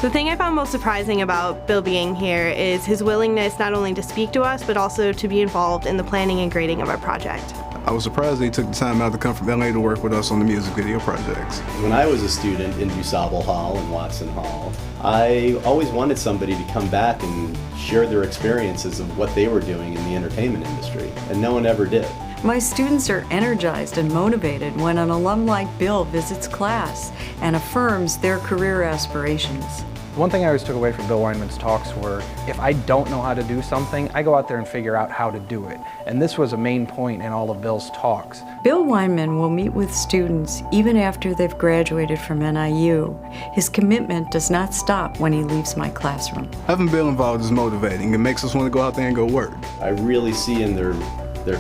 The thing I found most surprising about Bill being here is his willingness not only to speak to us, but also to be involved in the planning and grading of our project. I was surprised that he took the time out to come from LA to work with us on the music video projects. When I was a student in DuSable Hall and Watson Hall, I always wanted somebody to come back and share their experiences of what they were doing in the entertainment industry, and no one ever did. My students are energized and motivated when an alum like Bill visits class and affirms their career aspirations. One thing I always took away from Bill Weinman's talks were, if I don't know how to do something, I go out there and figure out how to do it. And this was a main point in all of Bill's talks. Bill Weinman will meet with students even after they've graduated from NIU. His commitment does not stop when he leaves my classroom. Having Bill involved is motivating. It makes us want to go out there and go work. I really see in their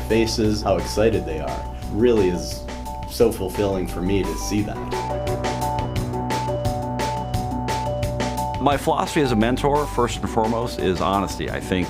faces how excited they are. It really is so fulfilling for me to see that. My philosophy as a mentor, first and foremost, is honesty. I think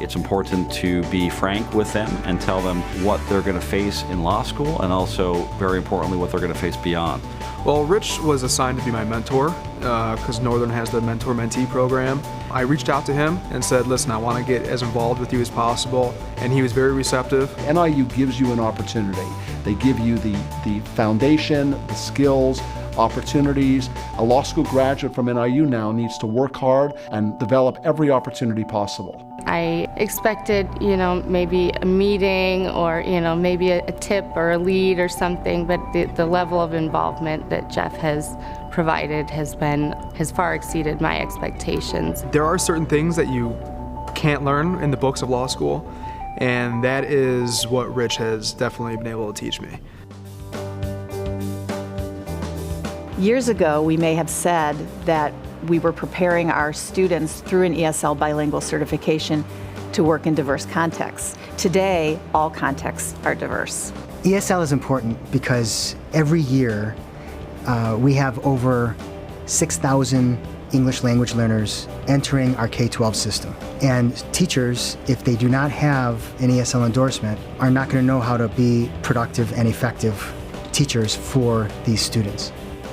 it's important to be frank with them and tell them what they're going to face in law school, and also, very importantly, what they're going to face beyond. Well, Rich was assigned to be my mentor because Northern has the mentor-mentee program. I reached out to him and said, listen, I want to get as involved with you as possible, and he was very receptive. NIU gives you an opportunity. They give you the foundation, the skills, opportunities. A law school graduate from NIU now needs to work hard and develop every opportunity possible. I expected, maybe a meeting or, maybe a tip or a lead or something, but the level of involvement that Jeff has provided has far exceeded my expectations. There are certain things that you can't learn in the books of law school, and that is what Rich has definitely been able to teach me. Years ago, we may have said that we were preparing our students through an ESL bilingual certification to work in diverse contexts. Today, all contexts are diverse. ESL is important because every year we have over 6,000 English language learners entering our K-12 system. And teachers, if they do not have an ESL endorsement, are not going to know how to be productive and effective teachers for these students.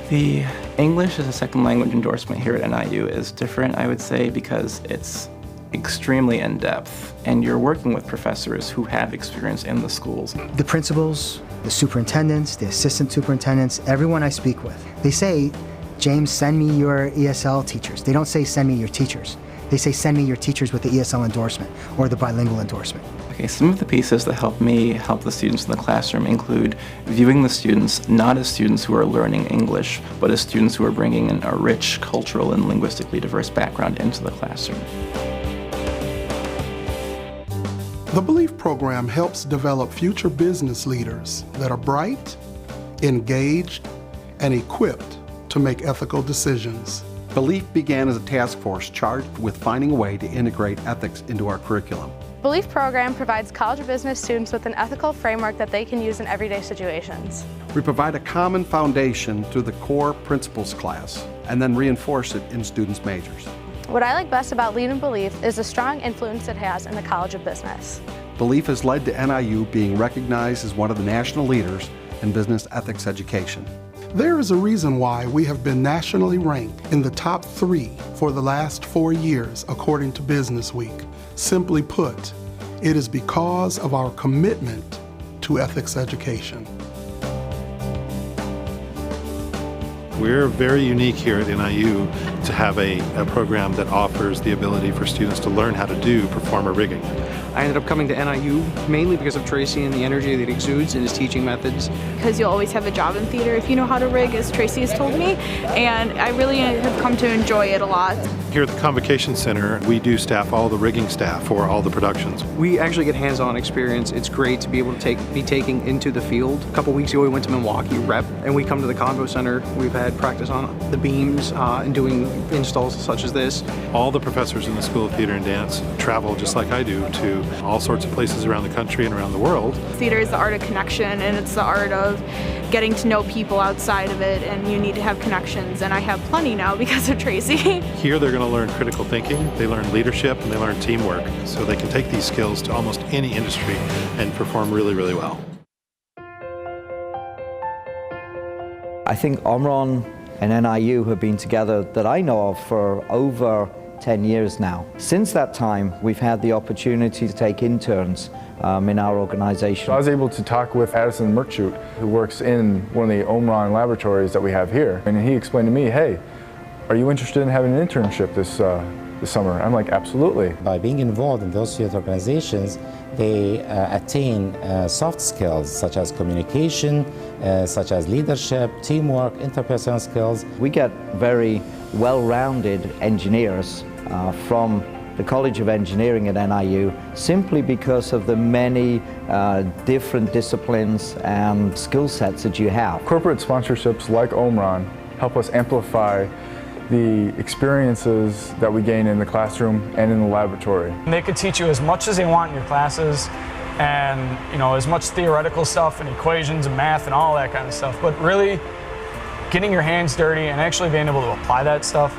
The English as a second language endorsement here at NIU is different, I would say, because it's extremely in-depth, and you're working with professors who have experience in the schools. The principals, the superintendents, the assistant superintendents, everyone I speak with, they say, James, send me your ESL teachers. They don't say send me your teachers. They say send me your teachers with the ESL endorsement or the bilingual endorsement. Okay, some of the pieces that help me help the students in the classroom include viewing the students not as students who are learning English, but as students who are bringing in a rich cultural and linguistically diverse background into the classroom. The Belief program helps develop future business leaders that are bright, engaged, and equipped to make ethical decisions. Belief began as a task force charged with finding a way to integrate ethics into our curriculum. Belief program provides college of business students with an ethical framework that they can use in everyday situations. We provide a common foundation through the core principles class and then reinforce it in students' majors. What I like best about Lead and Belief is the strong influence it has in the College of Business. Belief has led to NIU being recognized as one of the national leaders in business ethics education. There is a reason why we have been nationally ranked in the top 3 for the last 4 years, according to Business Week. Simply put, it is because of our commitment to ethics education. We're very unique here at NIU to have a program that offers the ability for students to learn how to do performer rigging. I ended up coming to NIU mainly because of Tracy and the energy that he exudes in his teaching methods. Because you'll always have a job in theater if you know how to rig, as Tracy has told me, and I really have come to enjoy it a lot. Here at the Convocation Center, we do staff all the rigging staff for all the productions. We actually get hands-on experience. It's great to be able to be taken into the field. A couple weeks ago we went to Milwaukee rep, and we come to the Convo Center. We've had I'd practice on the beams and doing installs such as this. All the professors in the School of Theater and Dance travel just like I do to all sorts of places around the country and around the world. Theater is the art of connection, and it's the art of getting to know people outside of it, and you need to have connections, and I have plenty now because of Tracy. Here they're going to learn critical thinking, they learn leadership, and they learn teamwork, so they can take these skills to almost any industry and perform really, really well. I think Omron and NIU have been together that I know of for over 10 years now. Since that time, we've had the opportunity to take interns in our organization. So I was able to talk with Addison Merchut, who works in one of the Omron laboratories that we have here, and he explained to me, hey, are you interested in having an internship this summer? I'm like, absolutely. By being involved in those youth organizations, they attain soft skills such as communication, such as leadership, teamwork, interpersonal skills. We get very well-rounded engineers from the College of Engineering at NIU simply because of the many different disciplines and skill sets that you have. Corporate sponsorships like Omron help us amplify the experiences that we gain in the classroom and in the laboratory. They could teach you as much as they want in your classes, and as much theoretical stuff and equations and math and all that kind of stuff, but really getting your hands dirty and actually being able to apply that stuff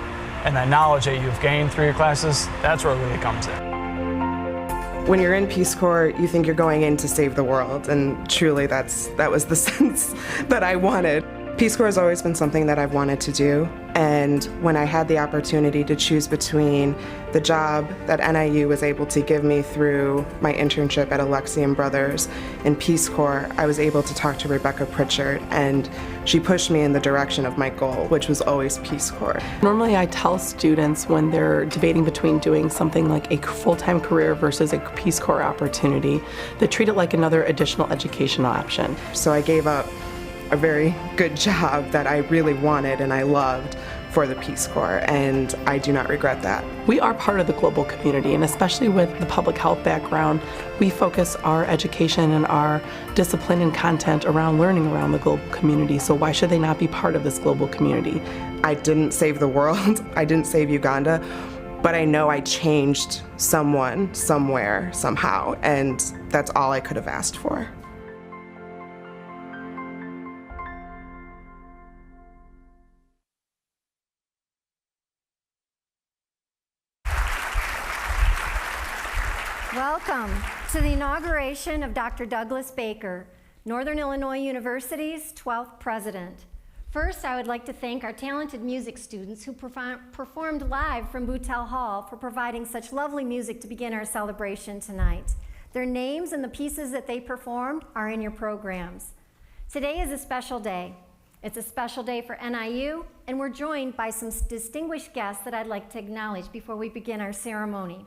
and that knowledge that you've gained through your classes, that's where it really comes in. When you're in Peace Corps, you think you're going in to save the world, and truly that was the sense that I wanted. Peace Corps has always been something that I've wanted to do, and when I had the opportunity to choose between the job that NIU was able to give me through my internship at Alexian Brothers and Peace Corps, I was able to talk to Rebecca Pritchard, and she pushed me in the direction of my goal, which was always Peace Corps. Normally I tell students when they're debating between doing something like a full-time career versus a Peace Corps opportunity, to treat it like another additional educational option. So I gave up a very good job that I really wanted and I loved for the Peace Corps, and I do not regret that. We are part of the global community, and especially with the public health background, we focus our education and our discipline and content around learning around the global community, so why should they not be part of this global community? I didn't save the world, I didn't save Uganda, but I know I changed someone, somewhere, somehow, and that's all I could have asked for. Welcome to the inauguration of Dr. Douglas Baker, Northern Illinois University's 12th president. First, I would like to thank our talented music students who performed live from Boutel Hall for providing such lovely music to begin our celebration tonight. Their names and the pieces that they performed are in your programs. Today is a special day. It's a special day for NIU, and we're joined by some distinguished guests that I'd like to acknowledge before we begin our ceremony.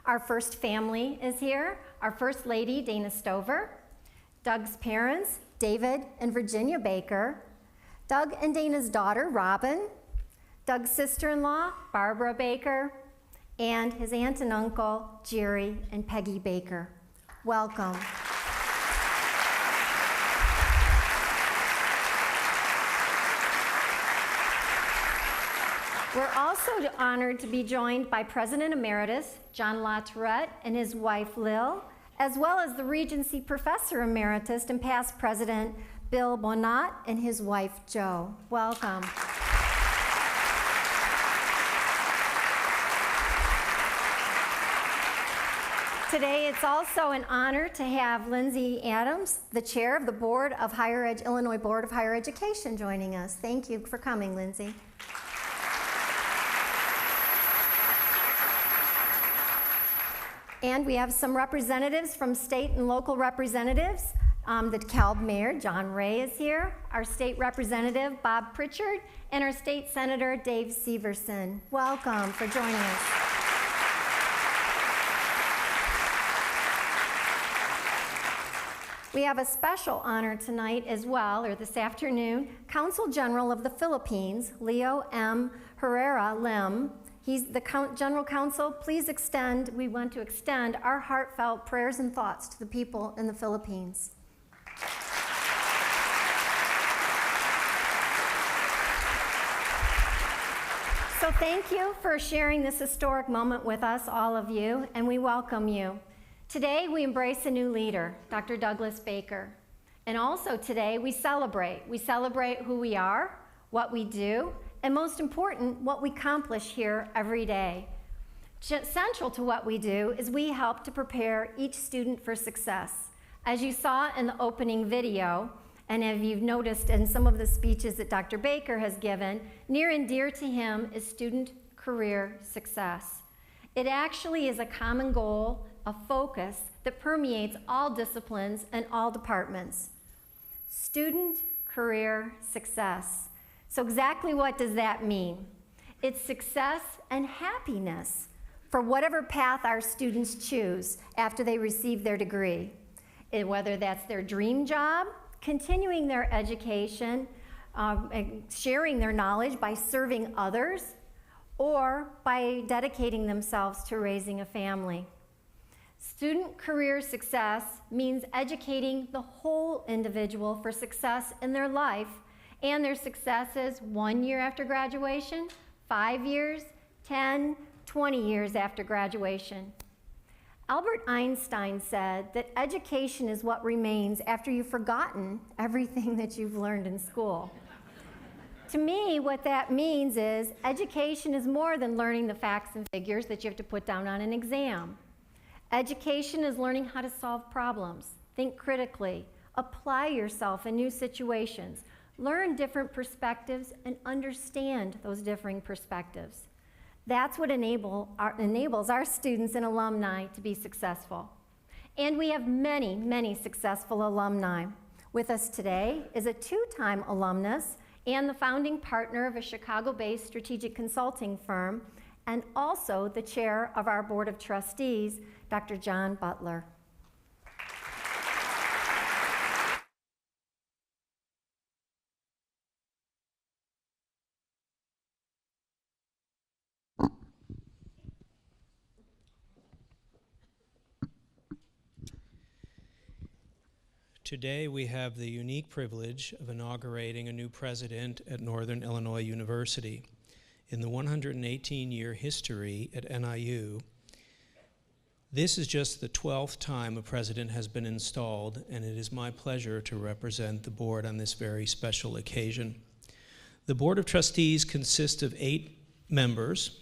Our first family is here. Our First Lady, Dana Stover. Doug's parents, David and Virginia Baker. Doug and Dana's daughter, Robin. Doug's sister-in-law, Barbara Baker. And his aunt and uncle, Jerry and Peggy Baker. Welcome. We're also honored to be joined by President Emeritus John LaTourette and his wife Lil, as well as the Regency Professor Emeritus and past President Bill Bonat and his wife Jo. Welcome. Today it's also an honor to have Lindsay Adams, the chair of the Illinois Board of Higher Education, joining us. Thank you for coming, Lindsay. And we have some representatives from state and local representatives. The DeKalb Mayor, John Ray, is here. Our state representative, Bob Pritchard, and our state senator, Dave Severson. Welcome for joining us. We have a special honor tonight as well, or this afternoon. Consul General of the Philippines, Leo M. Herrera Lim. He's the General Counsel. We want to extend our heartfelt prayers and thoughts to the people in the Philippines. So thank you for sharing this historic moment with us, all of you, and we welcome you. Today we embrace a new leader, Dr. Douglas Baker. And also today we celebrate. We celebrate who we are, what we do, and most important, what we accomplish here every day. Central to what we do is we help to prepare each student for success. As you saw in the opening video, and as you've noticed in some of the speeches that Dr. Baker has given, near and dear to him is student career success. It actually is a common goal, a focus that permeates all disciplines and all departments. Student career success. So exactly what does that mean? It's success and happiness for whatever path our students choose after they receive their degree. And whether that's their dream job, continuing their education, sharing their knowledge by serving others, or by dedicating themselves to raising a family. Student career success means educating the whole individual for success in their life and their successes 1 year after graduation, 5 years, 10, 20 years after graduation. Albert Einstein said that education is what remains after you've forgotten everything that you've learned in school. To me, what that means is education is more than learning the facts and figures that you have to put down on an exam. Education is learning how to solve problems, think critically, apply yourself in new situations, learn different perspectives, and understand those differing perspectives. That's what enables our students and alumni to be successful. And we have many, many successful alumni. With us today is a two-time alumnus and the founding partner of a Chicago-based strategic consulting firm, and also the chair of our Board of Trustees, Dr. John Butler. Today we have the unique privilege of inaugurating a new president at Northern Illinois University. In the 118-year history at NIU, this is just the 12th time a president has been installed, and it is my pleasure to represent the board on this very special occasion. The Board of Trustees consists of 8 members.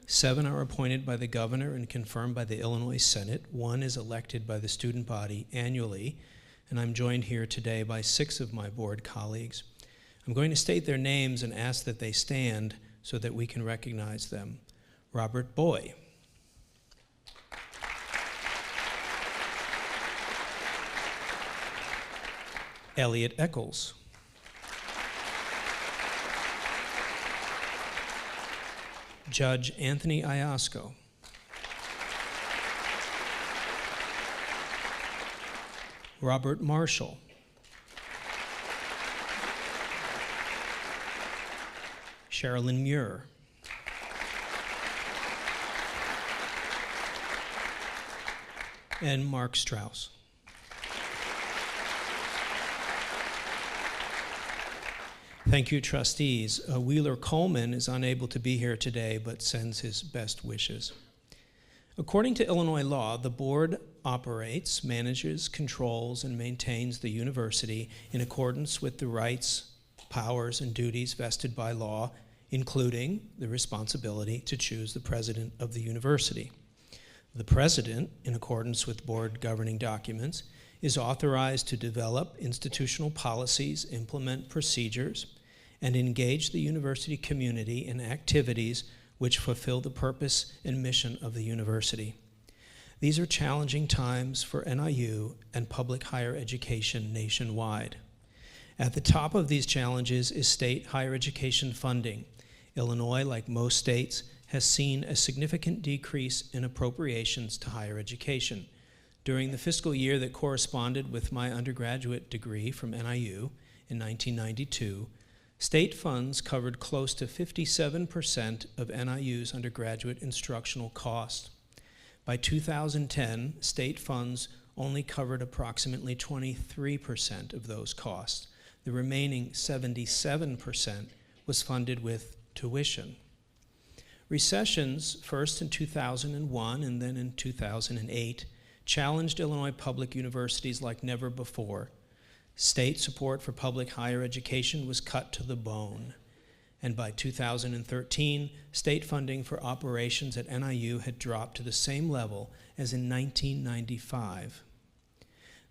7 are appointed by the governor and confirmed by the Illinois Senate. 1 is elected by the student body annually, and I'm joined here today by 6 of my board colleagues. I'm going to state their names and ask that they stand so that we can recognize them. Robert Boy. Elliot Eccles. Judge Anthony Iasco. Robert Marshall. Sherilyn Muir. And Mark Strauss. Thank you, trustees. Wheeler Coleman is unable to be here today, but sends his best wishes. According to Illinois law, the board operates, manages, controls, and maintains the university in accordance with the rights, powers, and duties vested by law, including the responsibility to choose the president of the university. The president, in accordance with board governing documents, is authorized to develop institutional policies, implement procedures, and engage the university community in activities which fulfill the purpose and mission of the university. These are challenging times for NIU and public higher education nationwide. At the top of these challenges is state higher education funding. Illinois, like most states, has seen a significant decrease in appropriations to higher education. During the fiscal year that corresponded with my undergraduate degree from NIU in 1992, state funds covered close to 57% of NIU's undergraduate instructional costs. By 2010, state funds only covered approximately 23% of those costs. The remaining 77% was funded with tuition. Recessions, first in 2001 and then in 2008, challenged Illinois public universities like never before. State support for public higher education was cut to the bone. And by 2013, state funding for operations at NIU had dropped to the same level as in 1995.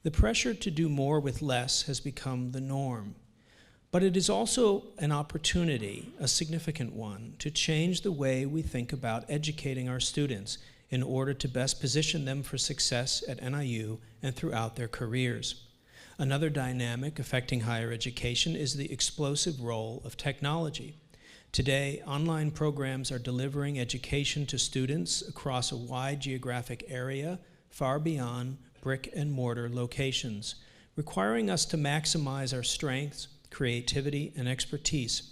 The pressure to do more with less has become the norm. But it is also an opportunity, a significant one, to change the way we think about educating our students in order to best position them for success at NIU and throughout their careers. Another dynamic affecting higher education is the explosive role of technology. Today, online programs are delivering education to students across a wide geographic area, far beyond brick and mortar locations, requiring us to maximize our strengths, creativity, and expertise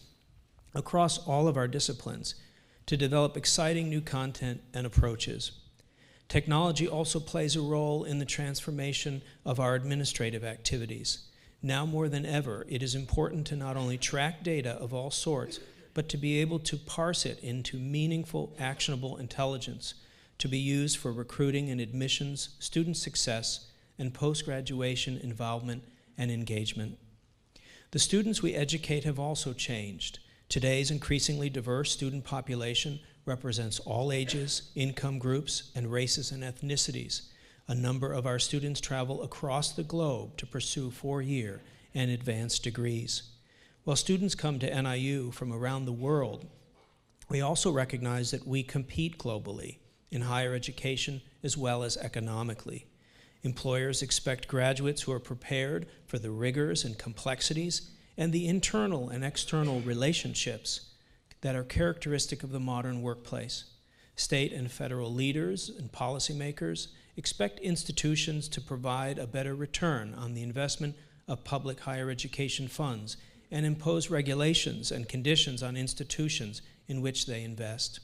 across all of our disciplines to develop exciting new content and approaches. Technology also plays a role in the transformation of our administrative activities. Now more than ever, it is important to not only track data of all sorts, but to be able to parse it into meaningful, actionable intelligence to be used for recruiting and admissions, student success, and post-graduation involvement and engagement. The students we educate have also changed. Today's increasingly diverse student population represents all ages, income groups, and races and ethnicities. A number of our students travel across the globe to pursue four-year and advanced degrees. While students come to NIU from around the world, we also recognize that we compete globally in higher education as well as economically. Employers expect graduates who are prepared for the rigors and complexities and the internal and external relationships that are characteristic of the modern workplace. State and federal leaders and policymakers expect institutions to provide a better return on the investment of public higher education funds and impose regulations and conditions on institutions in which they invest.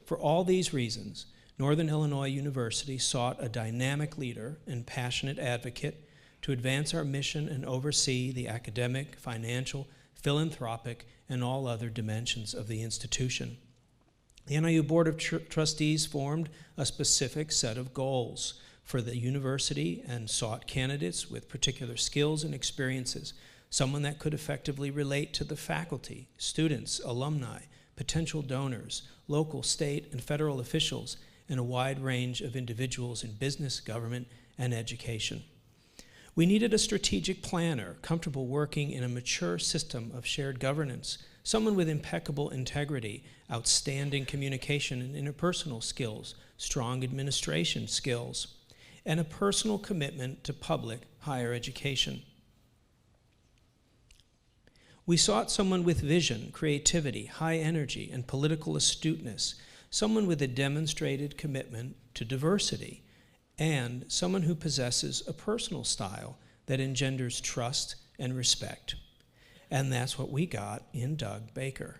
For all these reasons, Northern Illinois University sought a dynamic leader and passionate advocate to advance our mission and oversee the academic, financial, philanthropic, and all other dimensions of the institution. The NIU Board of Trustees formed a specific set of goals for the university and sought candidates with particular skills and experiences, someone that could effectively relate to the faculty, students, alumni, potential donors, local, state, and federal officials, and a wide range of individuals in business, government, and education. We needed a strategic planner, comfortable working in a mature system of shared governance, someone with impeccable integrity, outstanding communication and interpersonal skills, strong administration skills, and a personal commitment to public higher education. We sought someone with vision, creativity, high energy, and political astuteness, someone with a demonstrated commitment to diversity, and someone who possesses a personal style that engenders trust and respect. And that's what we got in Doug Baker.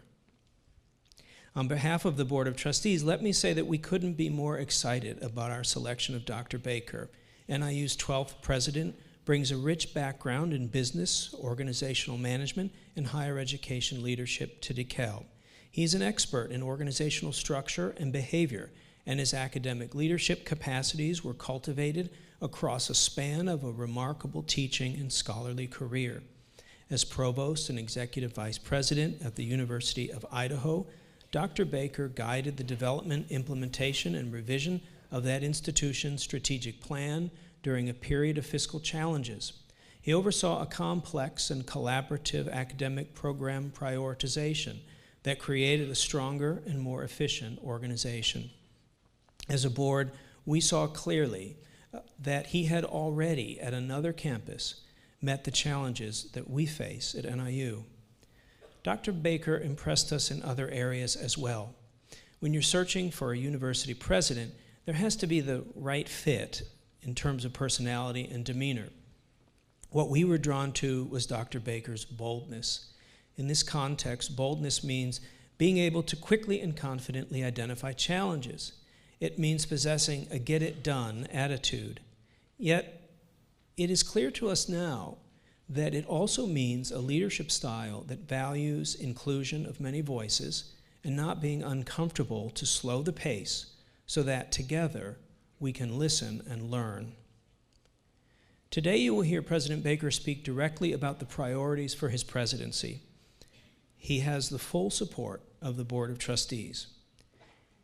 On behalf of the Board of Trustees, let me say that we couldn't be more excited about our selection of Dr. Baker. NIU's 12th president brings a rich background in business, organizational management, and higher education leadership to DeKalb. He's an expert in organizational structure and behavior, and his academic leadership capacities were cultivated across a span of a remarkable teaching and scholarly career. As provost and executive vice president at the University of Idaho, Dr. Baker guided the development, implementation, and revision of that institution's strategic plan during a period of fiscal challenges. He oversaw a complex and collaborative academic program prioritization that created a stronger and more efficient organization. As a board, we saw clearly that he had already, at another campus, met the challenges that we face at NIU. Dr. Baker impressed us in other areas as well. When you're searching for a university president, there has to be the right fit in terms of personality and demeanor. What we were drawn to was Dr. Baker's boldness. In this context, boldness means being able to quickly and confidently identify challenges. It means possessing a get-it-done attitude. Yet, it is clear to us now that it also means a leadership style that values inclusion of many voices and not being uncomfortable to slow the pace so that together we can listen and learn. Today you will hear President Baker speak directly about the priorities for his presidency. He has the full support of the Board of Trustees.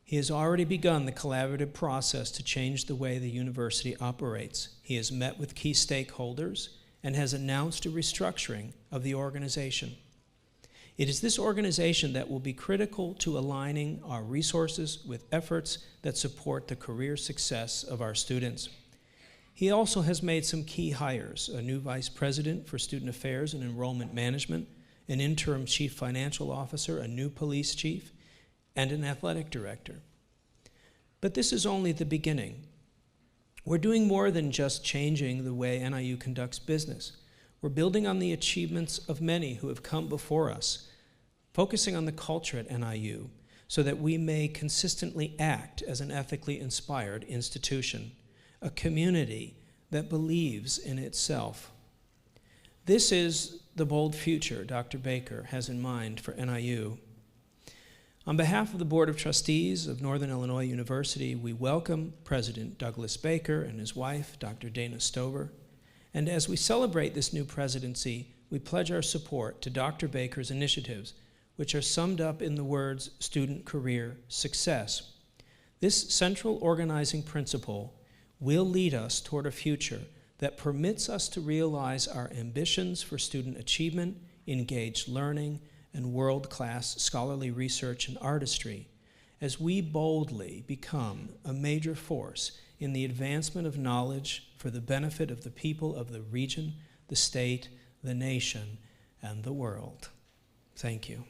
He has already begun the collaborative process to change the way the university operates. He has met with key stakeholders and has announced a restructuring of the organization. It is this organization that will be critical to aligning our resources with efforts that support the career success of our students. He also has made some key hires: a new vice president for student affairs and enrollment management, an interim chief financial officer, a new police chief, and an athletic director. But this is only the beginning. We're doing more than just changing the way NIU conducts business. We're building on the achievements of many who have come before us, focusing on the culture at NIU so that we may consistently act as an ethically inspired institution, a community that believes in itself. This is the bold future Dr. Baker has in mind for NIU. On behalf of the Board of Trustees of Northern Illinois University, we welcome President Douglas Baker and his wife, Dr. Dana Stover. And as we celebrate this new presidency, we pledge our support to Dr. Baker's initiatives, which are summed up in the words student career success. This central organizing principle will lead us toward a future that permits us to realize our ambitions for student achievement, engaged learning, and world-class scholarly research and artistry, as we boldly become a major force in the advancement of knowledge for the benefit of the people of the region, the state, the nation, and the world. Thank you.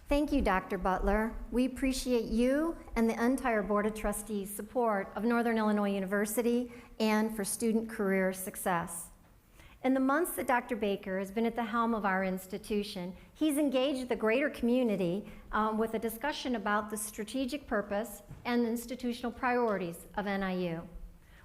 Thank you, Dr. Butler. We appreciate you and the entire Board of Trustees' support of Northern Illinois University and for student career success. In the months that Dr. Baker has been at the helm of our institution, he's engaged the greater community with a discussion about the strategic purpose and institutional priorities of NIU.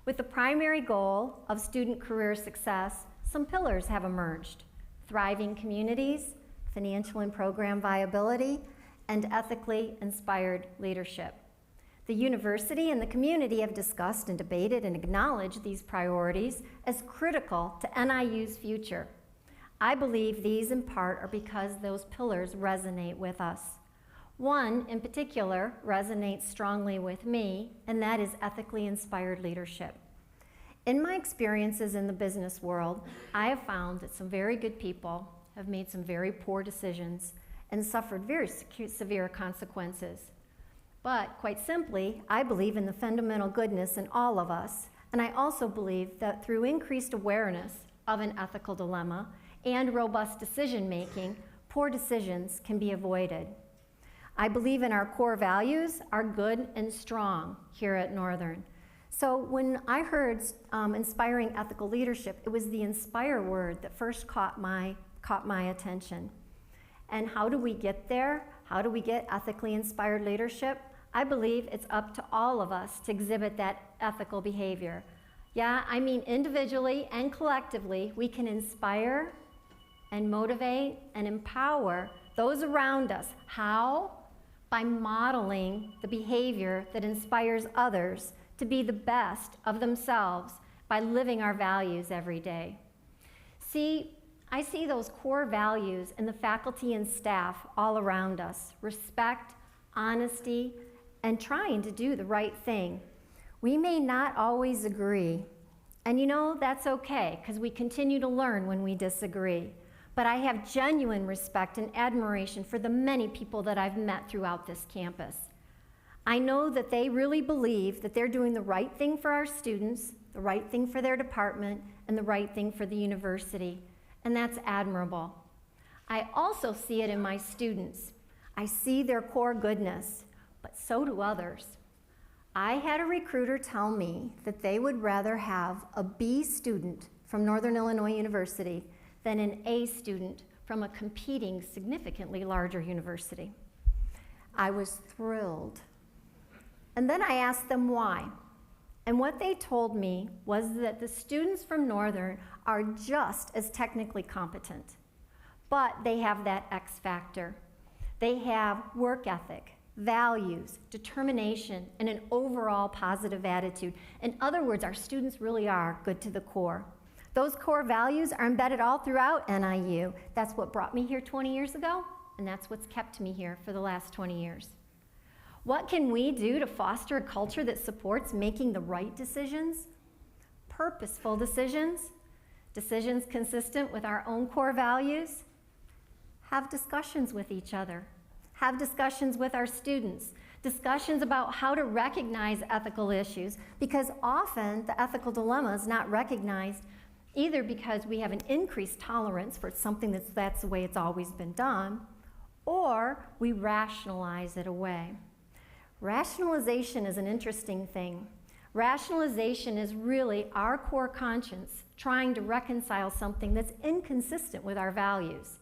With the primary goal of student career success, some pillars have emerged: thriving communities, financial and program viability, and ethically inspired leadership. The university and the community have discussed and debated and acknowledged these priorities as critical to NIU's future. I believe these in part are because those pillars resonate with us. One in particular resonates strongly with me, and that is ethically inspired leadership. In my experiences in the business world, I have found that some very good people have made some very poor decisions and suffered very severe consequences. But quite simply, I believe in the fundamental goodness in all of us, and I also believe that through increased awareness of an ethical dilemma and robust decision-making, poor decisions can be avoided. I believe in our core values are good and strong here at Northern. So when I heard inspiring ethical leadership, it was the inspire word that first caught my attention. And how do we get there? How do we get ethically inspired leadership? I believe it's up to all of us to exhibit that ethical behavior. Yeah, I mean individually and collectively, we can inspire and motivate and empower those around us. How? By modeling the behavior that inspires others to be the best of themselves by living our values every day. See, I see those core values in the faculty and staff all around us: respect, honesty, and trying to do the right thing. We may not always agree, and you know, that's okay, because we continue to learn when we disagree. But I have genuine respect and admiration for the many people that I've met throughout this campus. I know that they really believe that they're doing the right thing for our students, the right thing for their department, and the right thing for the university. And that's admirable. I also see it in my students. I see their core goodness, but so do others. I had a recruiter tell me that they would rather have a B student from Northern Illinois University than an A student from a competing, significantly larger university. I was thrilled. And then I asked them why. And what they told me was that the students from Northern are just as technically competent, but they have that X factor. They have work ethic, values, determination, and an overall positive attitude. In other words, our students really are good to the core. Those core values are embedded all throughout NIU. That's what brought me here 20 years ago, and that's what's kept me here for the last 20 years. What can we do to foster a culture that supports making the right decisions? Purposeful decisions, decisions consistent with our own core values. Have discussions with each other. Have discussions with our students. Discussions about how to recognize ethical issues, because often the ethical dilemma is not recognized either because we have an increased tolerance for something that's the way it's always been done, or we rationalize it away. Rationalization is an interesting thing. Rationalization is really our core conscience trying to reconcile something that's inconsistent with our values.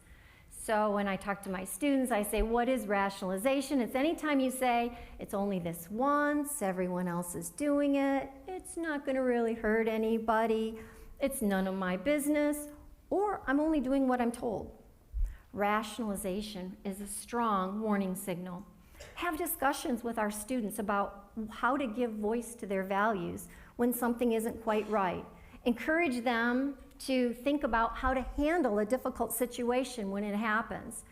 So when I talk to my students, I say, what is rationalization? It's anytime you say, it's only this once, everyone else is doing it, it's not going to really hurt anybody, it's none of my business, or I'm only doing what I'm told. Rationalization is a strong warning signal. Have discussions with our students about how to give voice to their values when something isn't quite right. Encourage them to think about how to handle a difficult situation when it happens.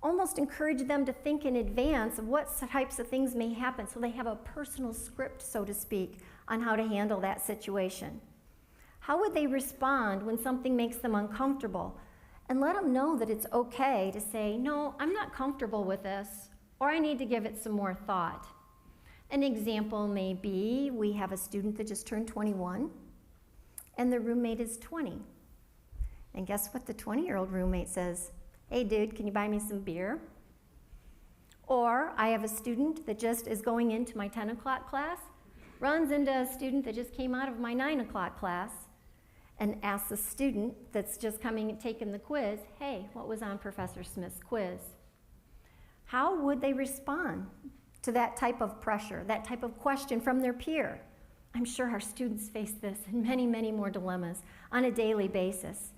Almost encourage them to think in advance of what types of things may happen so they have a personal script, so to speak, on how to handle that situation. How would they respond when something makes them uncomfortable? And let them know that it's okay to say, no, I'm not comfortable with this, or I need to give it some more thought. An example may be, we have a student that just turned 21, and the roommate is 20. And guess what the 20-year-old roommate says? Hey dude, can you buy me some beer? Or I have a student that just is going into my 10 o'clock class, runs into a student that just came out of my 9 o'clock class, and asks a student that's just coming and taking the quiz, hey, what was on Professor Smith's quiz? How would they respond to that type of pressure, that type of question from their peer? I'm sure our students face this and many, many more dilemmas on a daily basis.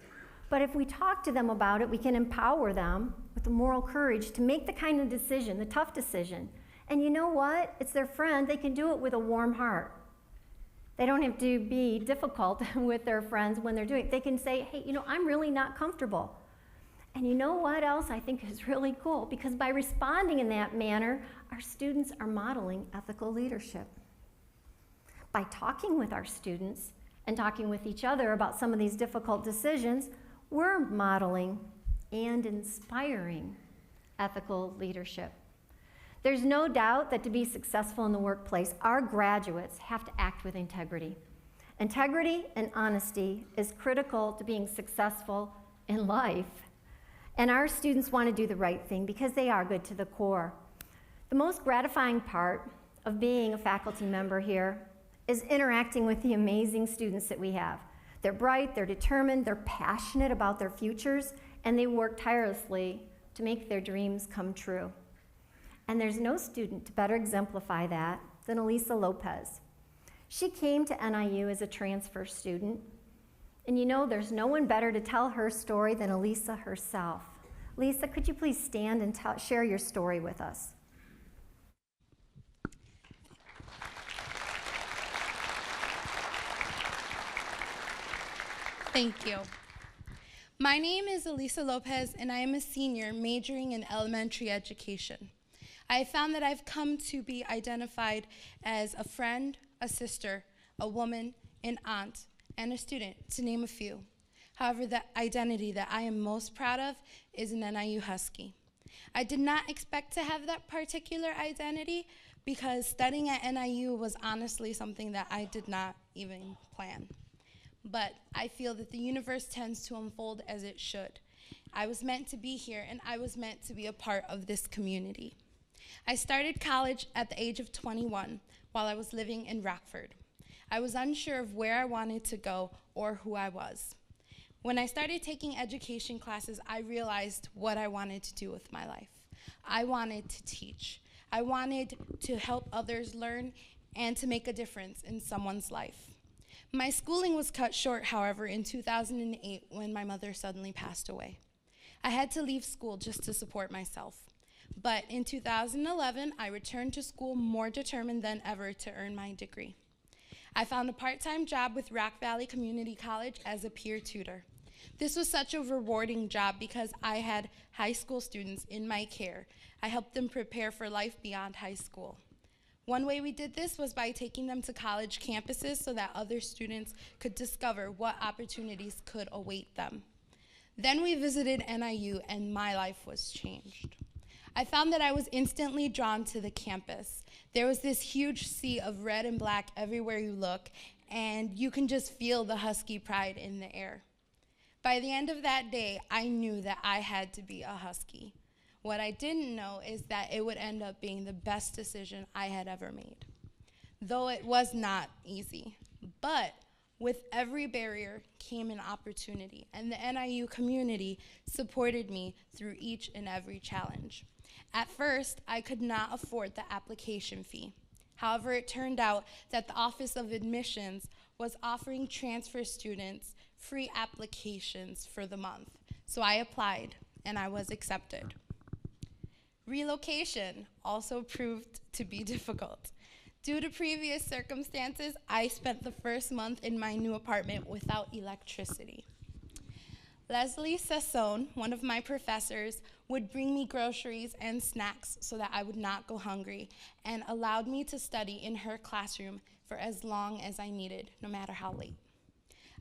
But if we talk to them about it, we can empower them with the moral courage to make the kind of decision, the tough decision. And you know what? It's their friend. They can do it with a warm heart. They don't have to be difficult with their friends when they're doing it. They can say, hey, you know, I'm really not comfortable. And you know what else I think is really cool? Because by responding in that manner, our students are modeling ethical leadership. By talking with our students and talking with each other about some of these difficult decisions, we're modeling and inspiring ethical leadership. There's no doubt that to be successful in the workplace, our graduates have to act with integrity. Integrity and honesty is critical to being successful in life. And our students want to do the right thing because they are good to the core. The most gratifying part of being a faculty member here is interacting with the amazing students that we have. They're bright, they're determined, they're passionate about their futures, and they work tirelessly to make their dreams come true. And there's no student to better exemplify that than Elisa Lopez. She came to NIU as a transfer student, and you know there's no one better to tell her story than Elisa herself. Lisa, could you please stand and share your story with us? Thank you. My name is Elisa Lopez, and I am a senior majoring in elementary education. I have found that I've come to be identified as a friend, a sister, a woman, an aunt, and a student, to name a few. However, the identity that I am most proud of is an NIU Husky. I did not expect to have that particular identity because studying at NIU was honestly something that I did not even plan. But I feel that the universe tends to unfold as it should. I was meant to be here, and I was meant to be a part of this community. I started college at the age of 21 while I was living in Rockford. I was unsure of where I wanted to go or who I was. When I started taking education classes, I realized what I wanted to do with my life. I wanted to teach. I wanted to help others learn and to make a difference in someone's life. My schooling was cut short, however, in 2008 when my mother suddenly passed away. I had to leave school just to support myself. But in 2011, I returned to school more determined than ever to earn my degree. I found a part-time job with Rock Valley Community College as a peer tutor. This was such a rewarding job because I had high school students in my care. I helped them prepare for life beyond high school. One way we did this was by taking them to college campuses so that other students could discover what opportunities could await them. Then we visited NIU and my life was changed. I found that I was instantly drawn to the campus. There was this huge sea of red and black everywhere you look, and you can just feel the Husky pride in the air. By the end of that day, I knew that I had to be a Husky. What I didn't know is that it would end up being the best decision I had ever made. Though it was not easy, but with every barrier came an opportunity, and the NIU community supported me through each and every challenge. At first, I could not afford the application fee. However, it turned out that the Office of Admissions was offering transfer students free applications for the month. So I applied, and I was accepted. Relocation also proved to be difficult. Due to previous circumstances, I spent the first month in my new apartment without electricity. Leslie Sassone, one of my professors, would bring me groceries and snacks so that I would not go hungry, and allowed me to study in her classroom for as long as I needed, no matter how late.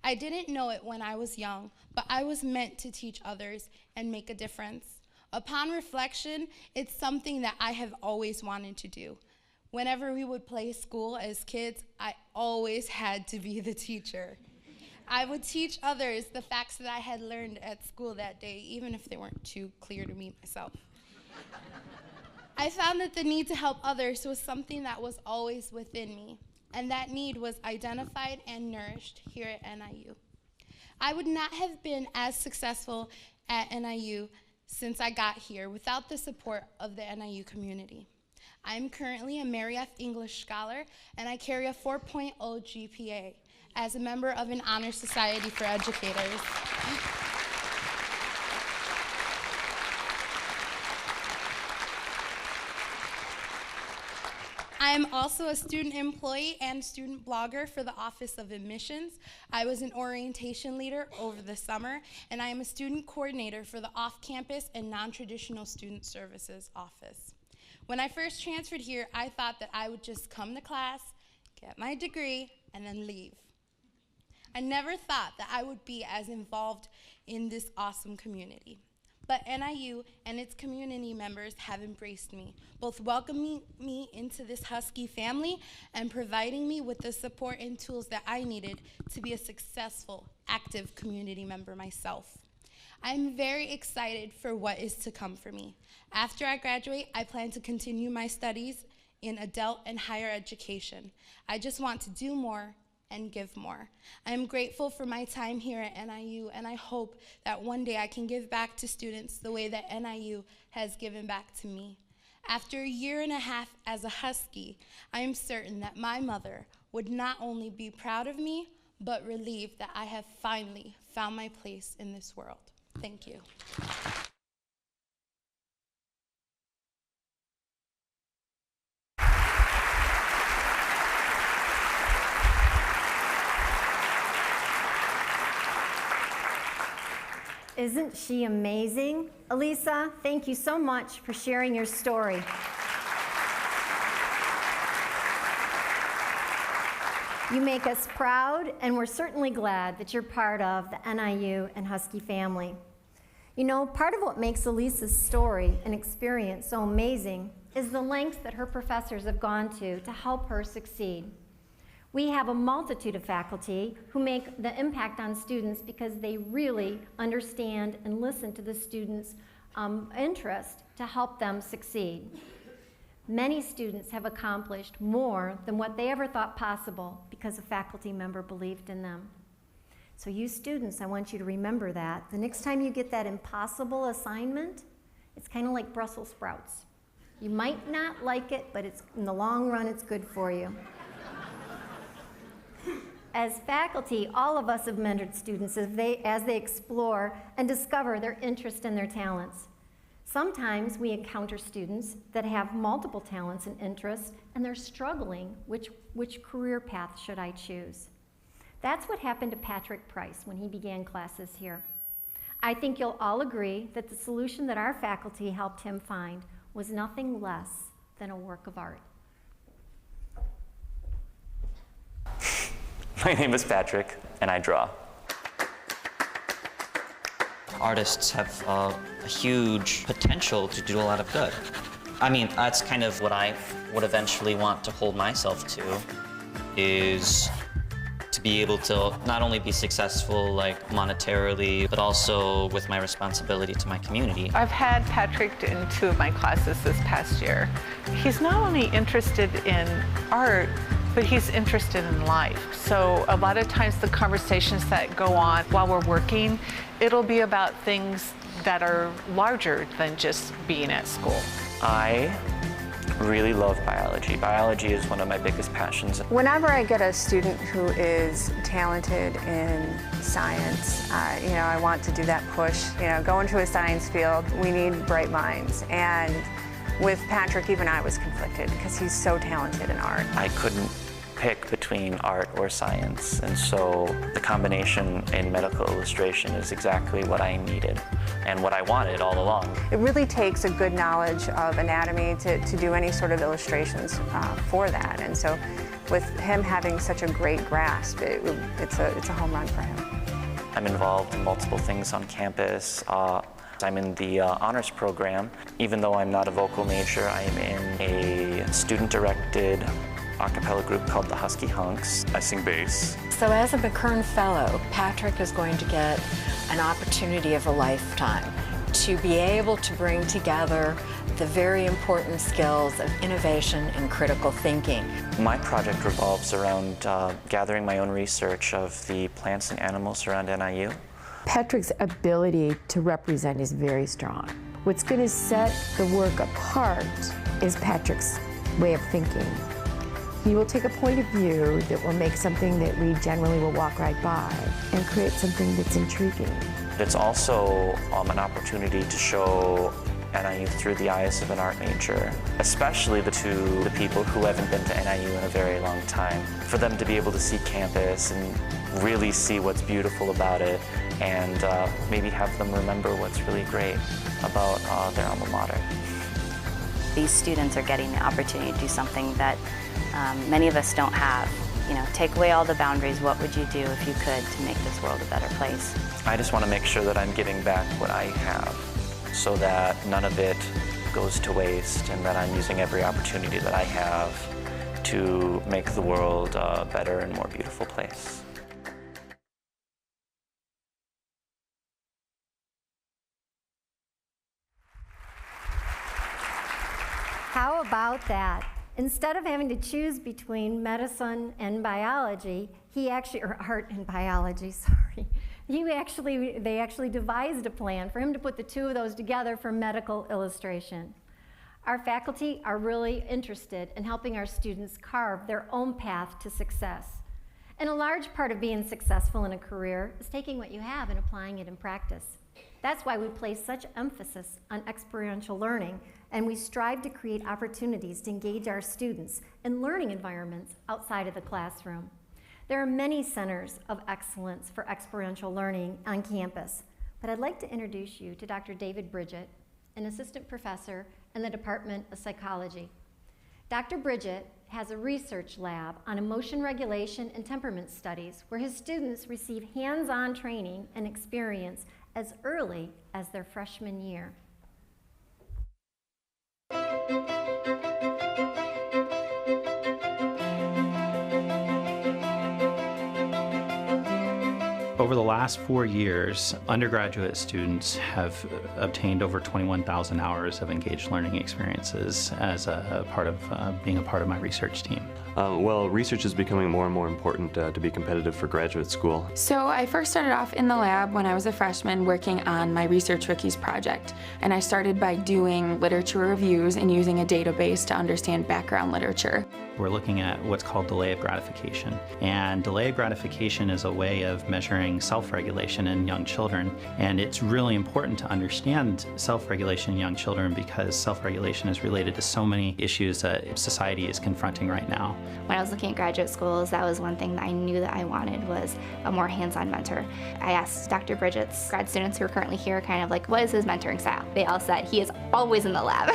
I didn't know it when I was young, but I was meant to teach others and make a difference. Upon reflection, it's something that I have always wanted to do. Whenever we would play school as kids, I always had to be the teacher. I would teach others the facts that I had learned at school that day, even if they weren't too clear to me myself. I found that the need to help others was something that was always within me, and that need was identified and nourished here at NIU. I would not have been as successful at NIU since I got here without the support of the NIU community. I'm currently a Mary F. English Scholar, and I carry a 4.0 GPA as a member of an honor society for educators. I am also a student employee and student blogger for the Office of Admissions. I was an orientation leader over the summer, and I am a student coordinator for the off-campus and non-traditional student services office. When I first transferred here, I thought that I would just come to class, get my degree, and then leave. I never thought that I would be as involved in this awesome community. But NIU and its community members have embraced me, both welcoming me into this Husky family and providing me with the support and tools that I needed to be a successful, active community member myself. I'm very excited for what is to come for me. After I graduate, I plan to continue my studies in adult and higher education. I just want to do more and give more. I am grateful for my time here at NIU, and I hope that one day I can give back to students the way that NIU has given back to me. After a year and a half as a Husky, I am certain that my mother would not only be proud of me, but relieved that I have finally found my place in this world. Thank you. Isn't she amazing? Elisa, thank you so much for sharing your story. You make us proud, and we're certainly glad that you're part of the NIU and Husky family. You know, part of what makes Elisa's story and experience so amazing is the lengths that her professors have gone to help her succeed. We have a multitude of faculty who make the impact on students because they really understand and listen to the students' interest to help them succeed. Many students have accomplished more than what they ever thought possible because a faculty member believed in them. So you students, I want you to remember that. The next time you get that impossible assignment, it's kind of like Brussels sprouts. You might not like it, but in the long run, it's good for you. As faculty, all of us have mentored students as they explore and discover their interest and their talents. Sometimes we encounter students that have multiple talents and interests, and they're struggling, which career path should I choose? That's what happened to Patrick Price when he began classes here. I think you'll all agree that the solution that our faculty helped him find was nothing less than a work of art. My name is Patrick, and I draw. Artists have a huge potential to do a lot of good. I mean, that's kind of what I would eventually want to hold myself to, is to be able to not only be successful like monetarily, but also with my responsibility to my community. I've had Patrick in 2 of my classes this past year. He's not only interested in art, but he's interested in life. So a lot of times the conversations that go on while we're working, it'll be about things that are larger than just being at school. I really love biology. Biology is one of my biggest passions. Whenever I get a student who is talented in science, I want to do that push. Go into a science field, we need bright minds. And with Patrick, even I was conflicted because he's so talented in art. I couldn't pick between art or science, and so the combination in medical illustration is exactly what I needed and what I wanted all along. It really takes a good knowledge of anatomy to do any sort of illustrations for that, and so with him having such a great grasp, it's a home run for him. I'm involved in multiple things on campus. I'm in the honors program. Even though I'm not a vocal major, I'm in a student-directed a cappella group called the Husky Hunks. I sing bass. So as a McKern Fellow, Patrick is going to get an opportunity of a lifetime to be able to bring together the very important skills of innovation and critical thinking. My project revolves around gathering my own research of the plants and animals around NIU. Patrick's ability to represent is very strong. What's going to set the work apart is Patrick's way of thinking. He will take a point of view that will make something that we generally will walk right by and create something that's intriguing. It's also an opportunity to show NIU through the eyes of an art major, especially to the people who haven't been to NIU in a very long time. For them to be able to see campus and really see what's beautiful about it, and maybe have them remember what's really great about their alma mater. These students are getting the opportunity to do something that many of us don't have. Take away all the boundaries. What would you do if you could to make this world a better place? I just want to make sure that I'm giving back what I have so that none of it goes to waste, and that I'm using every opportunity that I have to make the world a better and more beautiful place. How about that? Instead of having to choose between medicine and biology, or art and biology, sorry. They actually devised a plan for him to put the 2 of those together for medical illustration. Our faculty are really interested in helping our students carve their own path to success. And a large part of being successful in a career is taking what you have and applying it in practice. That's why we place such emphasis on experiential learning, and we strive to create opportunities to engage our students in learning environments outside of the classroom. There are many centers of excellence for experiential learning on campus, but I'd like to introduce you to Dr. David Bridget, an assistant professor in the Department of Psychology. Dr. Bridget has a research lab on emotion regulation and temperament studies where his students receive hands-on training and experience as early as their freshman year. Over the last 4 years, undergraduate students have obtained over 21,000 hours of engaged learning experiences as a part of being a part of my research team. Well, research is becoming more and more important to be competitive for graduate school. So I first started off in the lab when I was a freshman working on my Research Wikis project. And I started by doing literature reviews and using a database to understand background literature. we're looking at what's called delay of gratification. And delay of gratification is a way of measuring self-regulation in young children. And it's really important to understand self-regulation in young children because self-regulation is related to so many issues that society is confronting right now. When I was looking at graduate schools, that was one thing that I knew that I wanted was a more hands-on mentor. I asked Dr. Bridget's grad students who are currently here kind of like, what is his mentoring style? They all said he is always in the lab.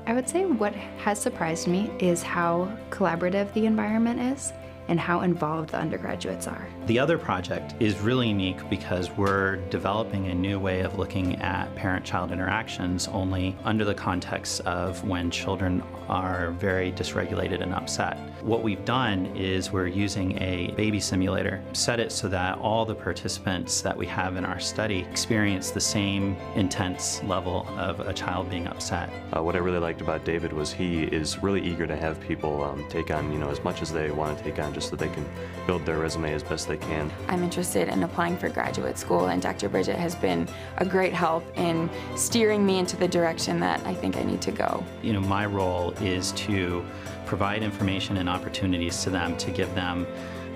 I would say what has surprised me is how collaborative the environment is and how involved the undergraduates are. The other project is really unique because we're developing a new way of looking at parent-child interactions only under the context of when children are very dysregulated and upset. What we've done is we're using a baby simulator, set it so that all the participants that we have in our study experience the same intense level of a child being upset. What I really liked about David was he is really eager to have people take on as much as they want to take on just so they can build their resume as best they can. I'm interested in applying for graduate school, and Dr. Bridget has been a great help in steering me into the direction that I think I need to go. My role is to provide information and opportunities to them to give them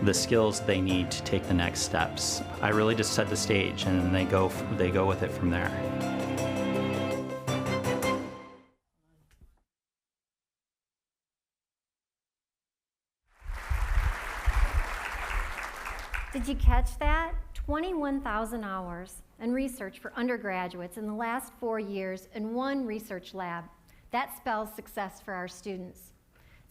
the skills they need to take the next steps. I really just set the stage and they go with it from there. Did you catch that? 21,000 hours in research for undergraduates in the last 4 years in one research lab. That spells success for our students.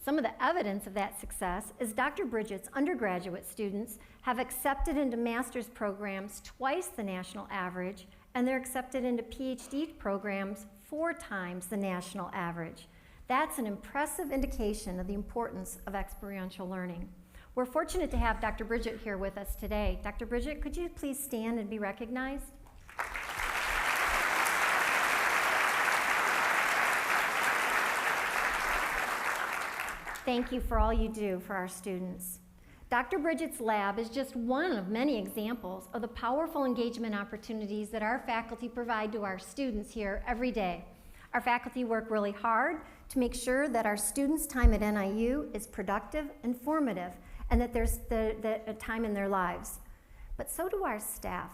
Some of the evidence of that success is Dr. Bridget's undergraduate students have accepted into master's programs twice the national average, and they're accepted into PhD programs 4 times the national average. That's an impressive indication of the importance of experiential learning. We're fortunate to have Dr. Bridget here with us today. Dr. Bridget, could you please stand and be recognized? Thank you for all you do for our students. Dr. Bridget's lab is just one of many examples of the powerful engagement opportunities that our faculty provide to our students here every day. Our faculty work really hard to make sure that our students' time at NIU is productive and formative, and that there's a time in their lives. But so do our staff.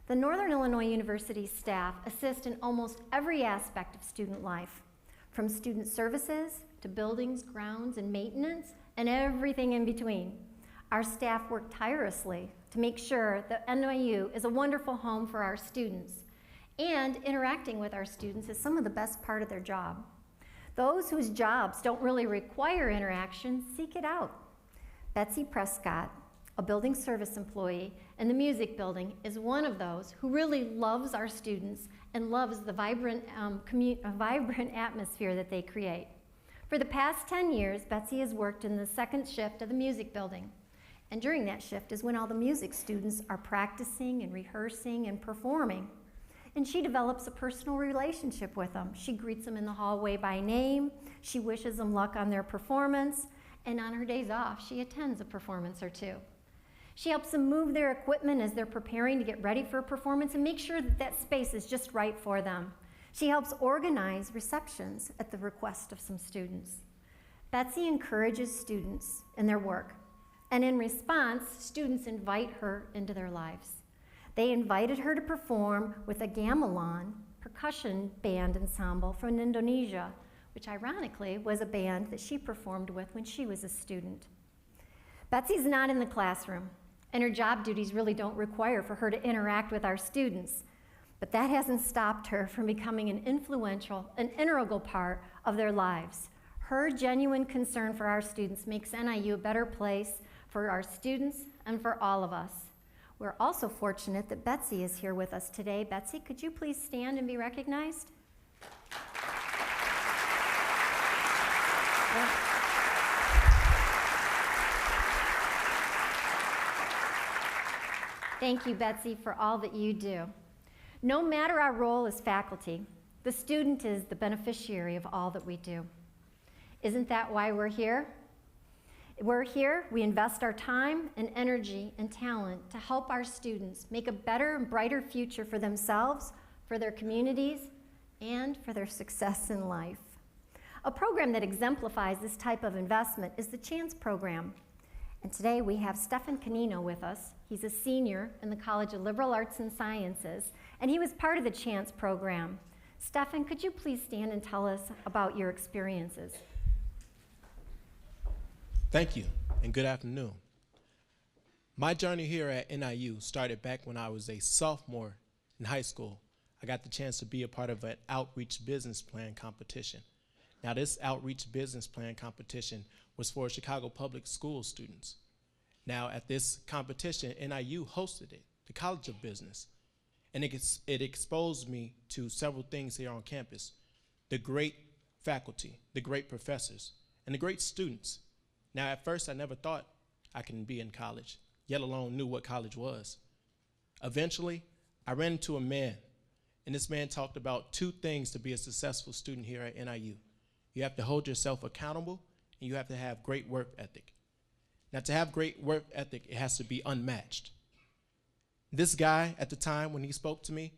The Northern Illinois University staff assist in almost every aspect of student life, from student services to buildings, grounds, and maintenance, and everything in between. Our staff work tirelessly to make sure that NIU is a wonderful home for our students, and interacting with our students is some of the best part of their job. Those whose jobs don't really require interaction seek it out. Betsy Prescott, a building service employee in the music building, is one of those who really loves our students and loves the vibrant atmosphere that they create. For the past 10 years, Betsy has worked in the second shift of the music building. And during that shift is when all the music students are practicing and rehearsing and performing. And she develops a personal relationship with them. She greets them in the hallway by name. She wishes them luck on their performance. And on her days off, she attends a performance or two. She helps them move their equipment as they're preparing to get ready for a performance and make sure that that space is just right for them. She helps organize receptions at the request of some students. Betsy encourages students in their work, and in response, students invite her into their lives. They invited her to perform with a gamelan percussion band ensemble from Indonesia, which ironically was a band that she performed with when she was a student. Betsy's not in the classroom, and her job duties really don't require for her to interact with our students. But that hasn't stopped her from becoming an influential, an integral part of their lives. Her genuine concern for our students makes NIU a better place for our students and for all of us. We're also fortunate that Betsy is here with us today. Betsy, could you please stand and be recognized? Thank you, Betsy, for all that you do. No matter our role as faculty, the student is the beneficiary of all that we do. Isn't that why we're here? We're here, we invest our time and energy and talent to help our students make a better and brighter future for themselves, for their communities, and for their success in life. A program that exemplifies this type of investment is the Chance program. And today we have Stefan Canino with us. He's a senior in the College of Liberal Arts and Sciences, and he was part of the Chance program. Stefan, could you please stand and tell us about your experiences? Thank you, and good afternoon. My journey here at NIU started back when I was a sophomore in high school. I got the chance to be a part of an outreach business plan competition. Now, this outreach business plan competition was for Chicago public school students. Now, at this competition, NIU hosted it, the College of Business, and it exposed me to several things here on campus: the great faculty, the great professors, and the great students. Now, at first, I never thought I could be in college, yet alone knew what college was. Eventually, I ran into a man, and this man talked about two things to be a successful student here at NIU. You have to hold yourself accountable, and you have to have great work ethic. Now, to have great work ethic, it has to be unmatched. This guy, at the time when he spoke to me,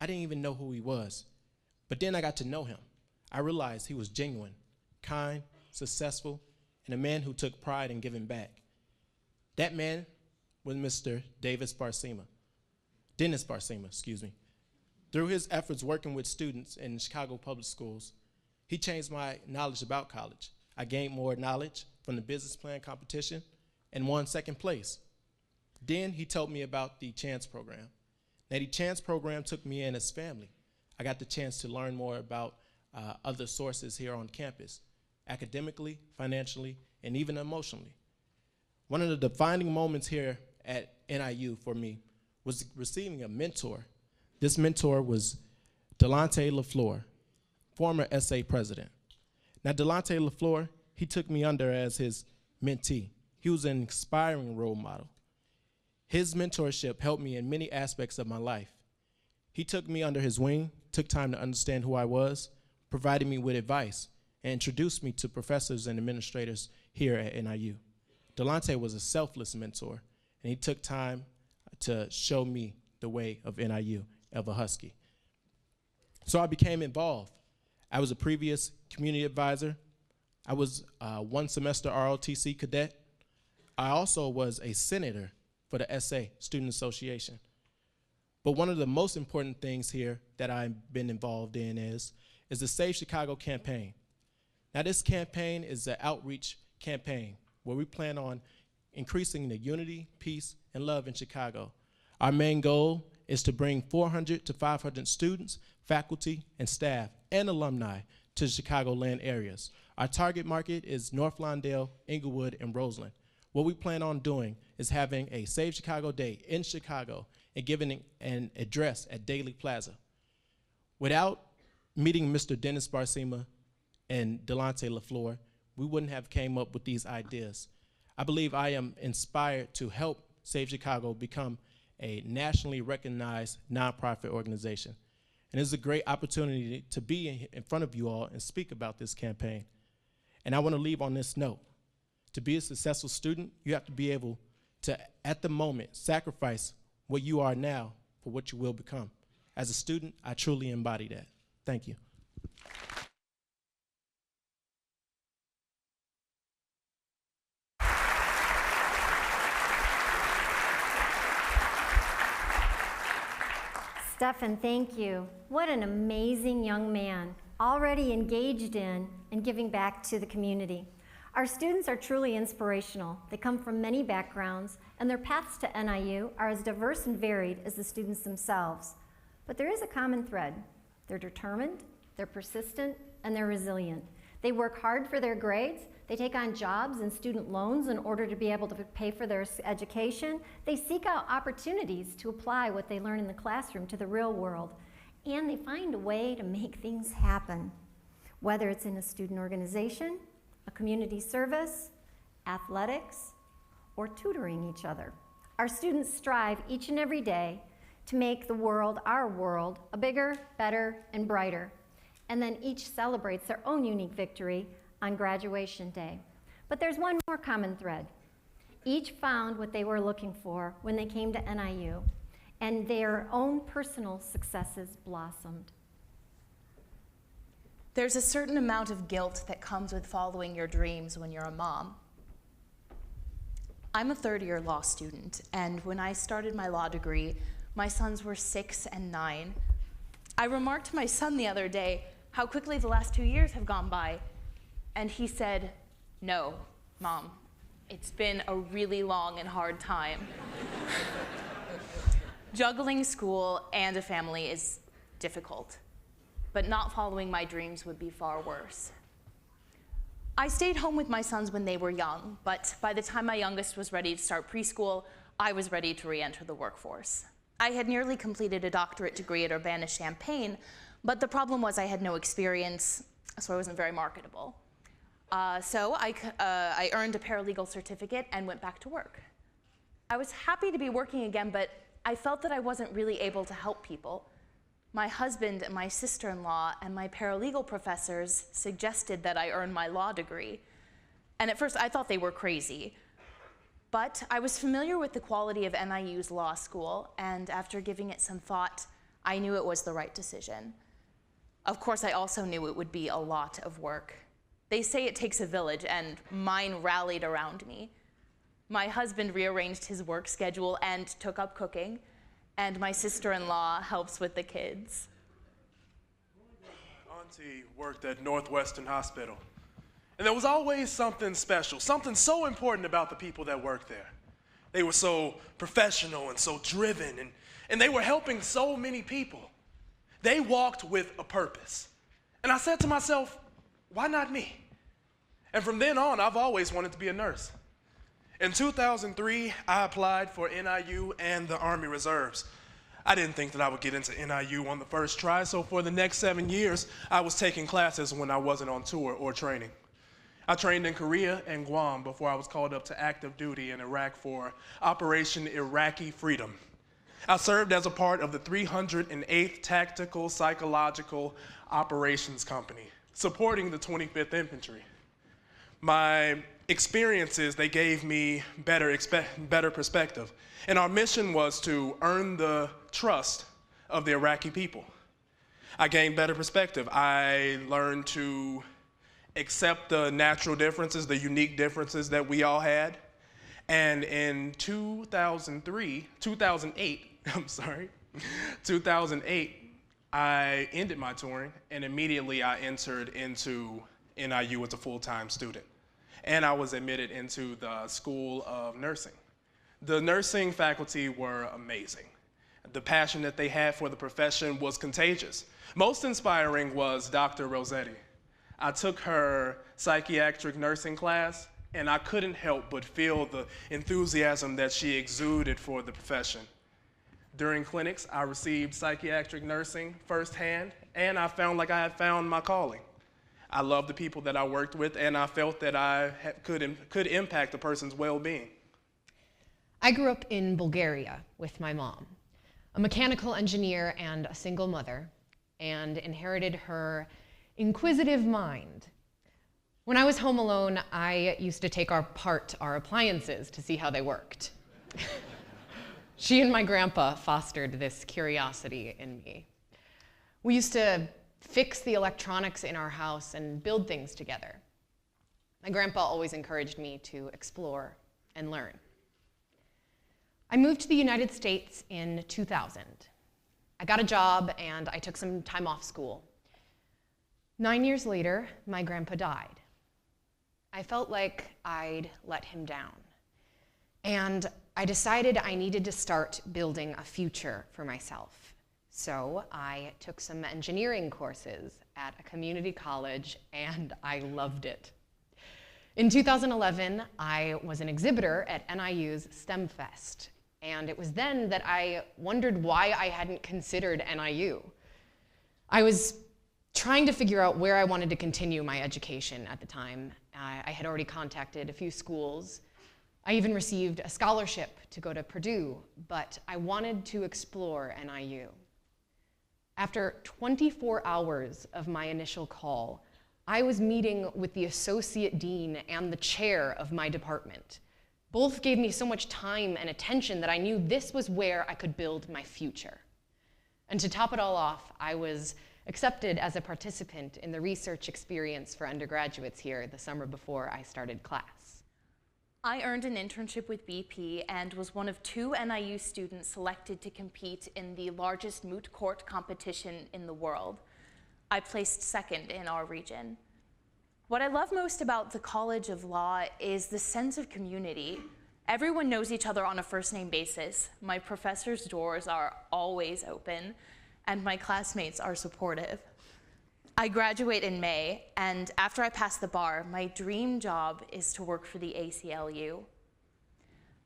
I didn't even know who he was. But then I got to know him. I realized he was genuine, kind, successful, and a man who took pride in giving back. That man was Mr. Dennis Barcema, excuse me. Through his efforts working with students in Chicago public schools, he changed my knowledge about college. I gained more knowledge from the business plan competition and won second place. Then he told me about the Chance program. Now, the Chance program took me in as family. I got the chance to learn more about other sources here on campus, academically, financially, and even emotionally. One of the defining moments here at NIU for me was receiving a mentor. This mentor was Delonte LaFleur, former SA president. Now, Delonte LaFleur, he took me under as his mentee. He was an inspiring role model. His mentorship helped me in many aspects of my life. He took me under his wing, took time to understand who I was, provided me with advice, and introduced me to professors and administrators here at NIU. Delonte was a selfless mentor, and he took time to show me the way of NIU, of a Husky. So I became involved. I was a previous community advisor. I was a one semester ROTC cadet. I also was a senator for the SA Student Association. But one of the most important things here that I've been involved in is the Save Chicago campaign. Now, this campaign is an outreach campaign where we plan on increasing the unity, peace, and love in Chicago. Our main goal is to bring 400 to 500 students, faculty, and staff, and alumni to the Chicagoland areas. Our target market is North Lawndale, Inglewood, and Roseland. What we plan on doing is having a Save Chicago Day in Chicago and giving an address at Daley Plaza. Without meeting Mr. Dennis Barcema and Delonte LaFleur, we wouldn't have came up with these ideas. I believe I am inspired to help Save Chicago become a nationally recognized nonprofit organization. And it's a great opportunity to be in front of you all and speak about this campaign. And I want to leave on this note. To be a successful student, you have to be able to, at the moment, sacrifice what you are now for what you will become. As a student, I truly embody that. Thank you. Stefan, thank you. What an amazing young man, already engaged in and giving back to the community. Our students are truly inspirational. They come from many backgrounds, and their paths to NIU are as diverse and varied as the students themselves. But there is a common thread. They're determined, they're persistent, and they're resilient. They work hard for their grades. They take on jobs and student loans in order to be able to pay for their education. They seek out opportunities to apply what they learn in the classroom to the real world. And they find a way to make things happen, whether it's in a student organization, a community service, athletics, or tutoring each other. Our students strive each and every day to make the world, our world, a bigger, better, and brighter. And then each celebrates their own unique victory on graduation day. But there's one more common thread. Each found what they were looking for when they came to NIU, and their own personal successes blossomed. There's a certain amount of guilt that comes with following your dreams when you're a mom. I'm a third-year law student, and when I started my law degree, my sons were 6 and 9. I remarked to my son the other day how quickly the last 2 years have gone by, and he said, "No, Mom, it's been a really long and hard time." Juggling school and a family is difficult, but not following my dreams would be far worse. I stayed home with my sons when they were young, but by the time my youngest was ready to start preschool, I was ready to re-enter the workforce. I had nearly completed a doctorate degree at Urbana-Champaign, but the problem was I had no experience, so I wasn't very marketable. So I earned a paralegal certificate and went back to work. I was happy to be working again, but I felt that I wasn't really able to help people. My husband and my sister-in-law and my paralegal professors suggested that I earn my law degree. And at first I thought they were crazy. But I was familiar with the quality of NIU's law school, and after giving it some thought, I knew it was the right decision. Of course, I also knew it would be a lot of work. They say it takes a village, and mine rallied around me. My husband rearranged his work schedule and took up cooking, and my sister-in-law helps with the kids. Auntie worked at Northwestern Hospital, and there was always something special, something so important about the people that worked there. They were so professional and so driven, and they were helping so many people. They walked with a purpose. And I said to myself, why not me? And from then on, I've always wanted to be a nurse. In 2003, I applied for NIU and the Army Reserves. I didn't think that I would get into NIU on the first try, so for the next 7 years, I was taking classes when I wasn't on tour or training. I trained in Korea and Guam before I was called up to active duty in Iraq for Operation Iraqi Freedom. I served as a part of the 308th Tactical Psychological Operations Company, supporting the 25th Infantry. My experiences, they gave me better perspective. And our mission was to earn the trust of the Iraqi people. I gained better perspective. I learned to accept the natural differences, the unique differences that we all had. And in 2008, I ended my touring, and immediately I entered into NIU as a full-time student. And I was admitted into the School of Nursing. The nursing faculty were amazing. The passion that they had for the profession was contagious. Most inspiring was Dr. Rossetti. I took her psychiatric nursing class, and I couldn't help but feel the enthusiasm that she exuded for the profession. During clinics, I received psychiatric nursing firsthand, and I felt like I had found my calling. I loved the people that I worked with, and I felt that I could impact a person's well-being. I grew up in Bulgaria with my mom, a mechanical engineer and a single mother, and inherited her inquisitive mind. When I was home alone, I used to take apart our appliances to see how they worked. She and my grandpa fostered this curiosity in me. We used to fix the electronics in our house and build things together. My grandpa always encouraged me to explore and learn. I moved to the United States in 2000. I got a job and I took some time off school. 9 years later, my grandpa died. I felt like I'd let him down. And I decided I needed to start building a future for myself. So I took some engineering courses at a community college, and I loved it. In 2011, I was an exhibitor at NIU's STEM Fest, and it was then that I wondered why I hadn't considered NIU. I was trying to figure out where I wanted to continue my education at the time. I had already contacted a few schools. I even received a scholarship to go to Purdue, but I wanted to explore NIU. After 24 hours of my initial call, I was meeting with the associate dean and the chair of my department. Both gave me so much time and attention that I knew this was where I could build my future. And to top it all off, I was accepted as a participant in the research experience for undergraduates here the summer before I started class. I earned an internship with BP and was one of 2 NIU students selected to compete in the largest moot court competition in the world. I placed 2nd in our region. What I love most about the College of Law is the sense of community. Everyone knows each other on a first-name basis. My professors' doors are always open, and my classmates are supportive. I graduate in May, and after I pass the bar, my dream job is to work for the ACLU.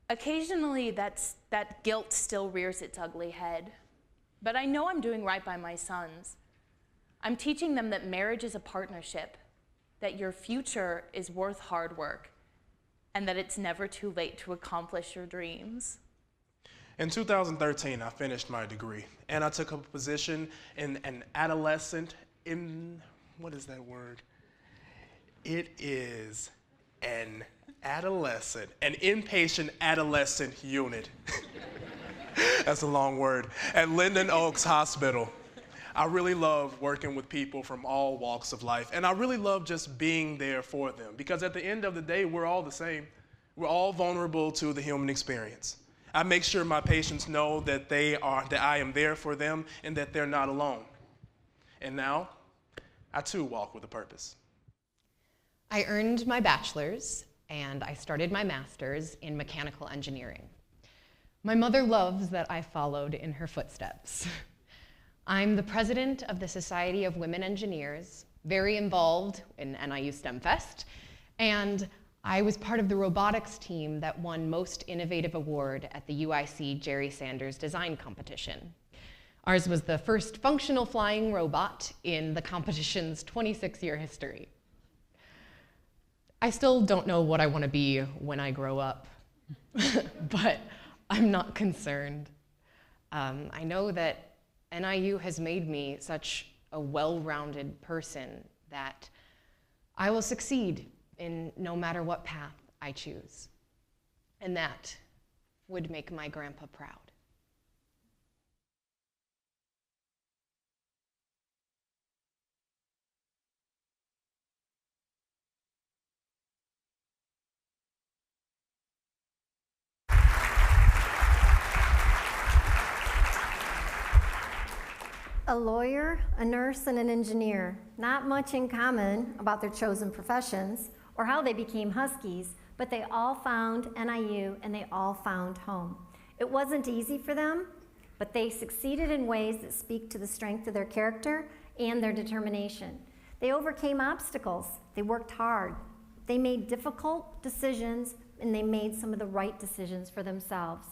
Occasionally, that guilt still rears its ugly head, but I know I'm doing right by my sons. I'm teaching them that marriage is a partnership, that your future is worth hard work, and that it's never too late to accomplish your dreams. In 2013, I finished my degree, and I took a position in an adolescent, what is that word? It is an inpatient adolescent unit. That's a long word. At Linden Oaks Hospital. I really love working with people from all walks of life, and I really love just being there for them, because at the end of the day, we're all the same. We're all vulnerable to the human experience. I make sure my patients know that I am there for them and that they're not alone. And now, I too walk with a purpose. I earned my bachelor's and I started my master's in mechanical engineering. My mother loves that I followed in her footsteps. I'm the president of the Society of Women Engineers, very involved in NIU STEM Fest, and I was part of the robotics team that won Most Innovative Award at the UIC Jerry Sanders Design Competition. Ours was the first functional flying robot in the competition's 26-year history. I still don't know what I want to be when I grow up, but I'm not concerned. I know that NIU has made me such a well-rounded person that I will succeed in no matter what path I choose. And that would make my grandpa proud. A lawyer, a nurse, and an engineer, not much in common about their chosen professions or how they became Huskies, but they all found NIU and they all found home. It wasn't easy for them, but they succeeded in ways that speak to the strength of their character and their determination. They overcame obstacles, they worked hard, they made difficult decisions, and they made some of the right decisions for themselves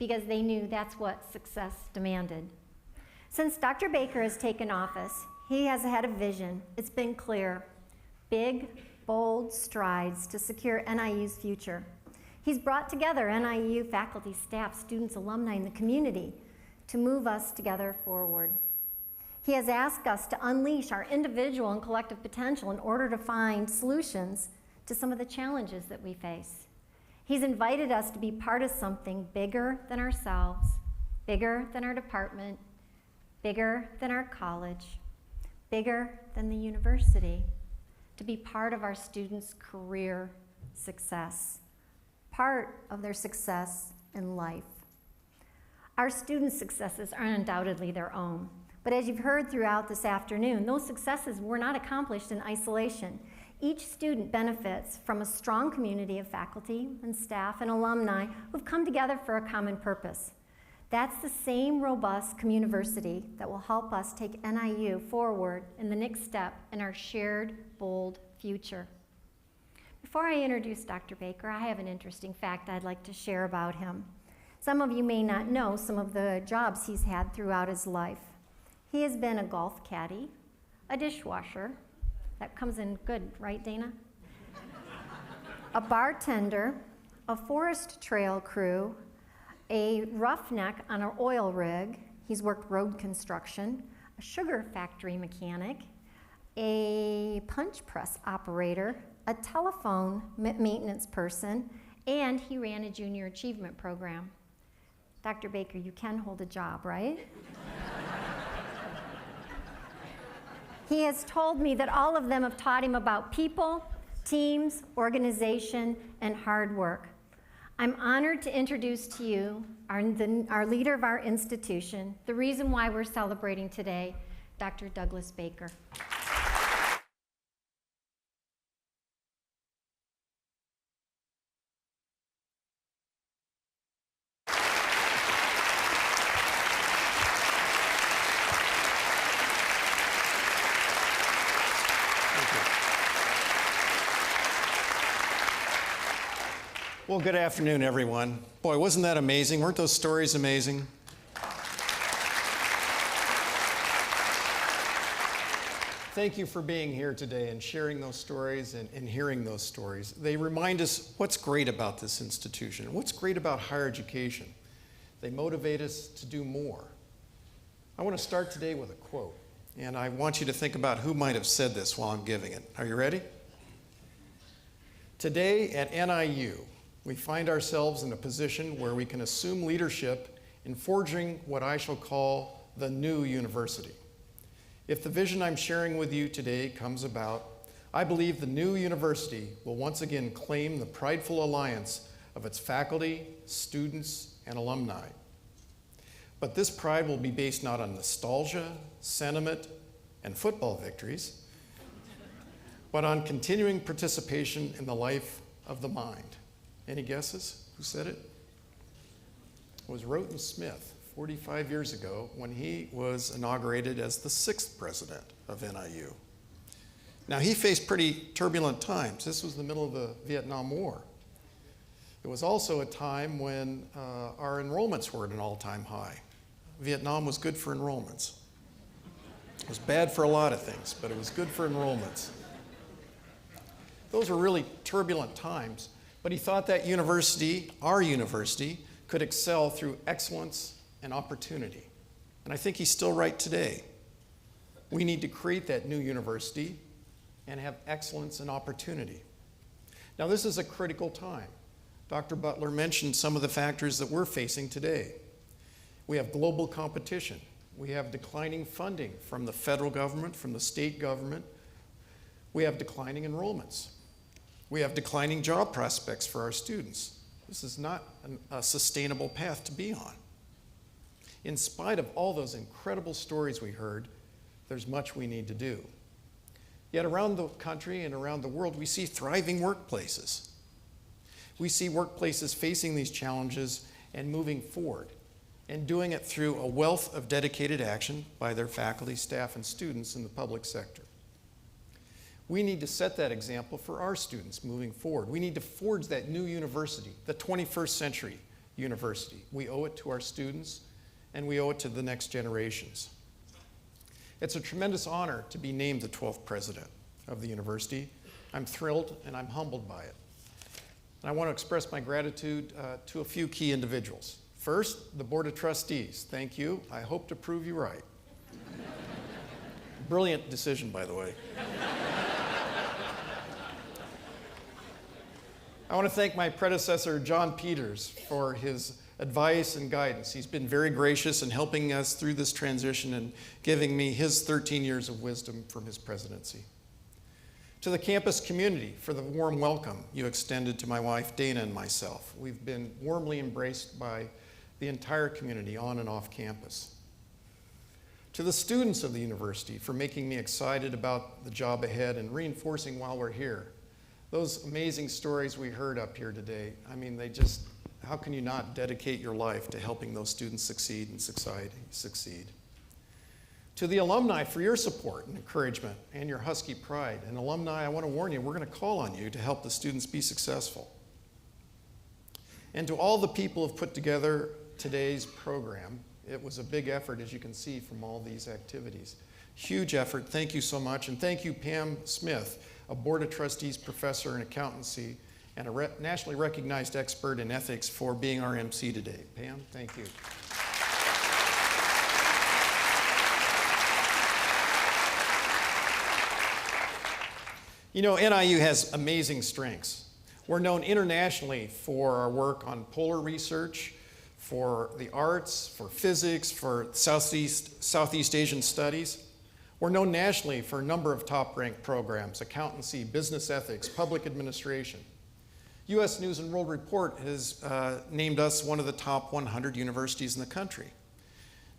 because they knew that's what success demanded. Since Dr. Baker has taken office, he has had a vision. It's been clear. Big, bold strides to secure NIU's future. He's brought together NIU faculty, staff, students, alumni, and the community to move us together forward. He has asked us to unleash our individual and collective potential in order to find solutions to some of the challenges that we face. He's invited us to be part of something bigger than ourselves, bigger than our department, bigger than our college, bigger than the university, to be part of our students' career success, part of their success in life. Our students' successes are undoubtedly their own, but as you've heard throughout this afternoon, those successes were not accomplished in isolation. Each student benefits from a strong community of faculty and staff and alumni who've come together for a common purpose. That's the same robust communiversity that will help us take NIU forward in the next step in our shared, bold future. Before I introduce Dr. Baker, I have an interesting fact I'd like to share about him. Some of you may not know some of the jobs he's had throughout his life. He has been a golf caddy, a dishwasher, that comes in good, right, Dana? A bartender, a forest trail crew, a roughneck on an oil rig. He's worked road construction, a sugar factory mechanic, a punch press operator, a telephone maintenance person, and he ran a junior achievement program. Dr. Baker, you can hold a job, right? He has told me that all of them have taught him about people, teams, organization, and hard work. I'm honored to introduce to you our leader of our institution, the reason why we're celebrating today, Dr. Douglas Baker. Well, good afternoon, everyone. Boy, wasn't that amazing? Weren't those stories amazing? Thank you for being here today and sharing those stories and hearing those stories. They remind us what's great about this institution, what's great about higher education. They motivate us to do more. I want to start today with a quote, and I want you to think about who might have said this while I'm giving it. Are you ready? Today at NIU, we find ourselves in a position where we can assume leadership in forging what I shall call the new university. If the vision I'm sharing with you today comes about, I believe the new university will once again claim the prideful alliance of its faculty, students, and alumni. But this pride will be based not on nostalgia, sentiment, and football victories, but on continuing participation in the life of the mind. Any guesses who said it? It was Roten Smith, 45 years ago, when he was inaugurated as the 6th president of NIU. Now, he faced pretty turbulent times. This was the middle of the Vietnam War. It was also a time when our enrollments were at an all-time high. Vietnam was good for enrollments. It was bad for a lot of things, but it was good for enrollments. Those were really turbulent times. But he thought that university, our university, could excel through excellence and opportunity. And I think he's still right today. We need to create that new university and have excellence and opportunity. Now, this is a critical time. Dr. Butler mentioned some of the factors that we're facing today. We have global competition. We have declining funding from the federal government, from the state government. We have declining enrollments. We have declining job prospects for our students. This is not a sustainable path to be on. In spite of all those incredible stories we heard, there's much we need to do. Yet around the country and around the world, we see thriving workplaces. We see workplaces facing these challenges and moving forward, and doing it through a wealth of dedicated action by their faculty, staff, and students in the public sector. We need to set that example for our students moving forward. We need to forge that new university, the 21st century university. We owe it to our students, and we owe it to the next generations. It's a tremendous honor to be named the 12th president of the university. I'm thrilled and I'm humbled by it. And I want to express my gratitude to a few key individuals. First, the Board of Trustees. Thank you. I hope to prove you right. Brilliant decision, by the way. I want to thank my predecessor, John Peters, for his advice and guidance. He's been very gracious in helping us through this transition and giving me his 13 years of wisdom from his presidency. To the campus community for the warm welcome you extended to my wife, Dana, and myself. We've been warmly embraced by the entire community on and off campus. To the students of the university for making me excited about the job ahead and reinforcing while we're here. Those amazing stories we heard up here today, I mean, how can you not dedicate your life to helping those students succeed and succeed? To the alumni for your support and encouragement and your Husky pride. And alumni, I want to warn you, we're going to call on you to help the students be successful. And to all the people who've put together today's program, it was a big effort, as you can see from all these activities. Huge effort, thank you so much. And thank you, Pam Smith, a Board of Trustees professor in accountancy and a nationally recognized expert in ethics, for being our MC today. Pam, thank you. You know, NIU has amazing strengths. We're known internationally for our work on polar research, for the arts, for physics, for Southeast Asian studies. We're known nationally for a number of top-ranked programs: accountancy, business ethics, public administration. U.S. News and World Report has named us one of the top 100 universities in the country.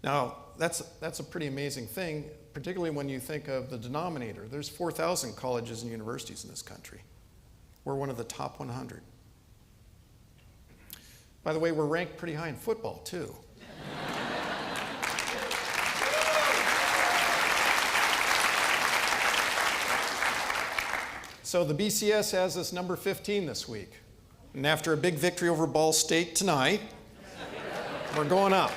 Now, that's a pretty amazing thing, particularly when you think of the denominator. There's 4,000 colleges and universities in this country. We're one of the top 100. By the way, we're ranked pretty high in football, too. So the BCS has us number 15 this week. And after a big victory over Ball State tonight, we're going up.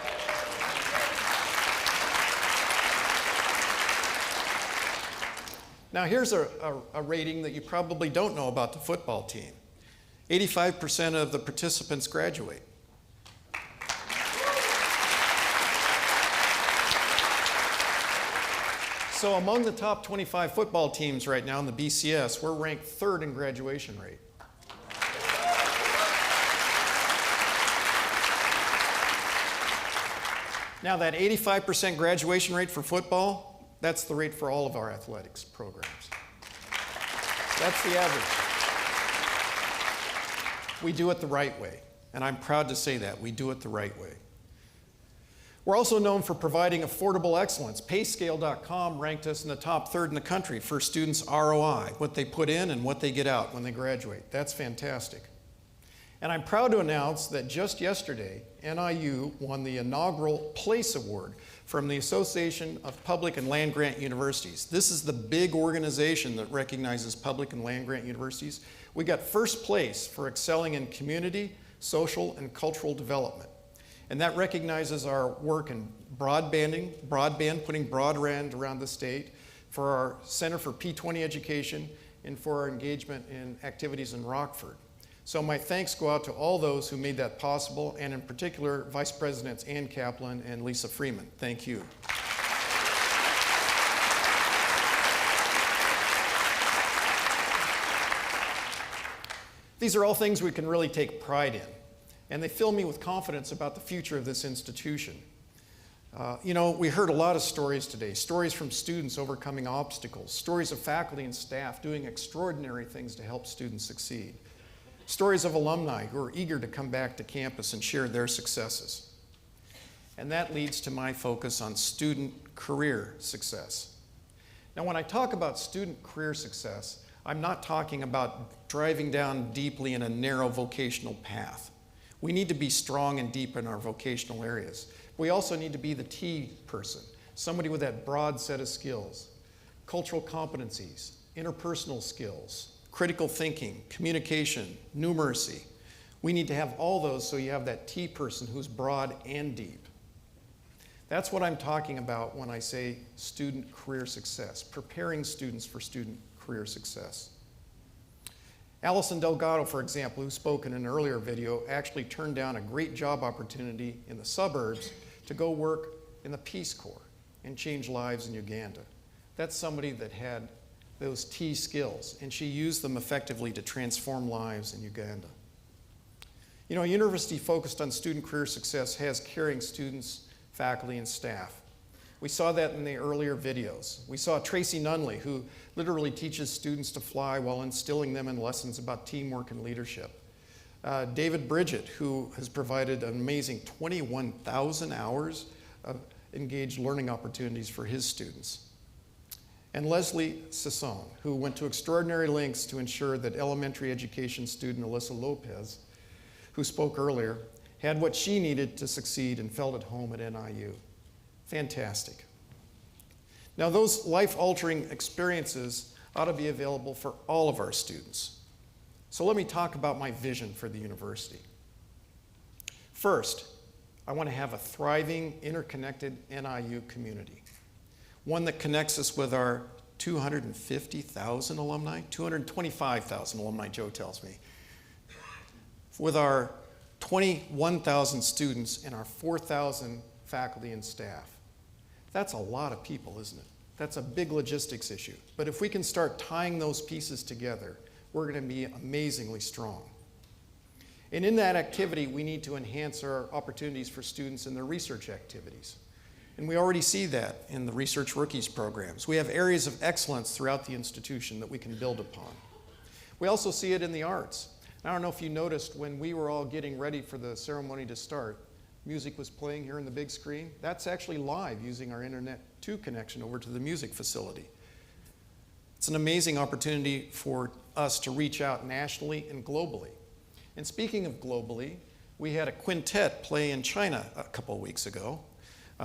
Now here's a rating that you probably don't know about the football team. 85% of the participants graduate. So among the top 25 football teams right now in the BCS, we're ranked 3rd in graduation rate. Now that 85% graduation rate for football, that's the rate for all of our athletics programs. That's the average. We do it the right way, and I'm proud to say that. We do it the right way. We're also known for providing affordable excellence. Payscale.com ranked us in the top 3rd in the country for students' ROI, what they put in and what they get out when they graduate. That's fantastic. And I'm proud to announce that just yesterday, NIU won the inaugural Place Award from the Association of Public and Land-Grant Universities. This is the big organization that recognizes public and land-grant universities. We got 1st place for excelling in community, social, and cultural development. And that recognizes our work in broadband, putting broadband around the state, for our Center for P20 Education, and for our engagement in activities in Rockford. So my thanks go out to all those who made that possible, and in particular, Vice Presidents Ann Kaplan and Lisa Freeman. Thank you. These are all things we can really take pride in, and they fill me with confidence about the future of this institution. You know, we heard a lot of stories today, stories from students overcoming obstacles, stories of faculty and staff doing extraordinary things to help students succeed, stories of alumni who are eager to come back to campus and share their successes. And that leads to my focus on student career success. Now, when I talk about student career success, I'm not talking about driving down deeply in a narrow vocational path. We need to be strong and deep in our vocational areas. We also need to be the T person, somebody with that broad set of skills, cultural competencies, interpersonal skills, critical thinking, communication, numeracy. We need to have all those so you have that T person who's broad and deep. That's what I'm talking about when I say student career success, preparing students for student career success. Allison Delgado, for example, who spoke in an earlier video, actually turned down a great job opportunity in the suburbs to go work in the Peace Corps and change lives in Uganda. That's somebody that had those T skills, and she used them effectively to transform lives in Uganda. You know, a university focused on student career success has caring students, faculty, and staff. We saw that in the earlier videos. We saw Tracy Nunnally, who literally teaches students to fly while instilling them in lessons about teamwork and leadership. David Bridget, who has provided an amazing 21,000 hours of engaged learning opportunities for his students. And Leslie Sisson, who went to extraordinary lengths to ensure that elementary education student Alyssa Lopez, who spoke earlier, had what she needed to succeed and felt at home at NIU. Fantastic. Now, those life-altering experiences ought to be available for all of our students. So let me talk about my vision for the university. First, I want to have a thriving, interconnected NIU community, one that connects us with our 250,000 alumni, 225,000 alumni, Joe tells me, with our 21,000 students and our 4,000 faculty and staff. That's a lot of people, isn't it? That's a big logistics issue. But if we can start tying those pieces together, we're going to be amazingly strong. And in that activity, we need to enhance our opportunities for students in their research activities. And we already see that in the Research Rookies programs. We have areas of excellence throughout the institution that we can build upon. We also see it in the arts. I don't know if you noticed when we were all getting ready for the ceremony to start, music was playing here on the big screen. That's actually live using our Internet 2 connection over to the music facility. It's an amazing opportunity for us to reach out nationally and globally. And speaking of globally, we had a quintet play in China a couple of weeks ago.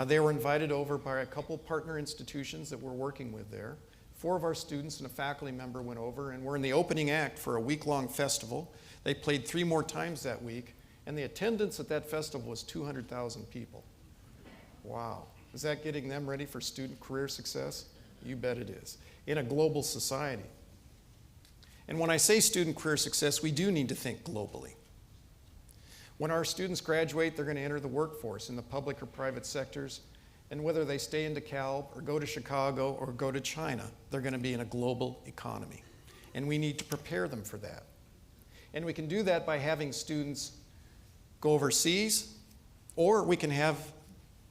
They were invited over by a couple partner institutions that we're working with there. 4 of our students and a faculty member went over, and we're in the opening act for a week-long festival. They played 3 more times that week, and the attendance at that festival was 200,000 people. Wow. Is that getting them ready for student career success? You bet it is. In a global society. And when I say student career success, we do need to think globally. When our students graduate, they're going to enter the workforce in the public or private sectors. And whether they stay in DeKalb or go to Chicago or go to China, they're going to be in a global economy. And we need to prepare them for that. And we can do that by having students go overseas, or we can have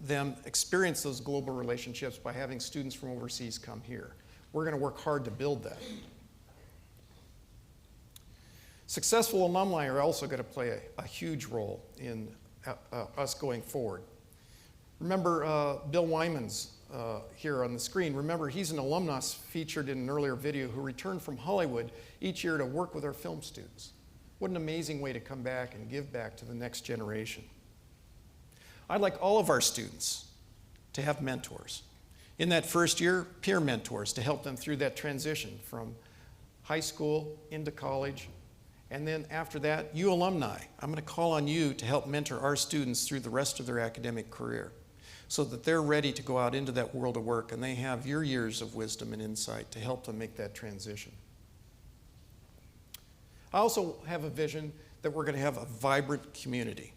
them experience those global relationships by having students from overseas come here. We're going to work hard to build that. Successful alumni are also going to play a huge role in us going forward. Remember Bill Wyman's here on the screen. Remember, he's an alumnus featured in an earlier video who returned from Hollywood each year to work with our film students. What an amazing way to come back and give back to the next generation. I'd like all of our students to have mentors. In that first year, peer mentors to help them through that transition from high school into college. And then after that, you alumni, I'm going to call on you to help mentor our students through the rest of their academic career so that they're ready to go out into that world of work and they have your years of wisdom and insight to help them make that transition. I also have a vision that we're going to have a vibrant community.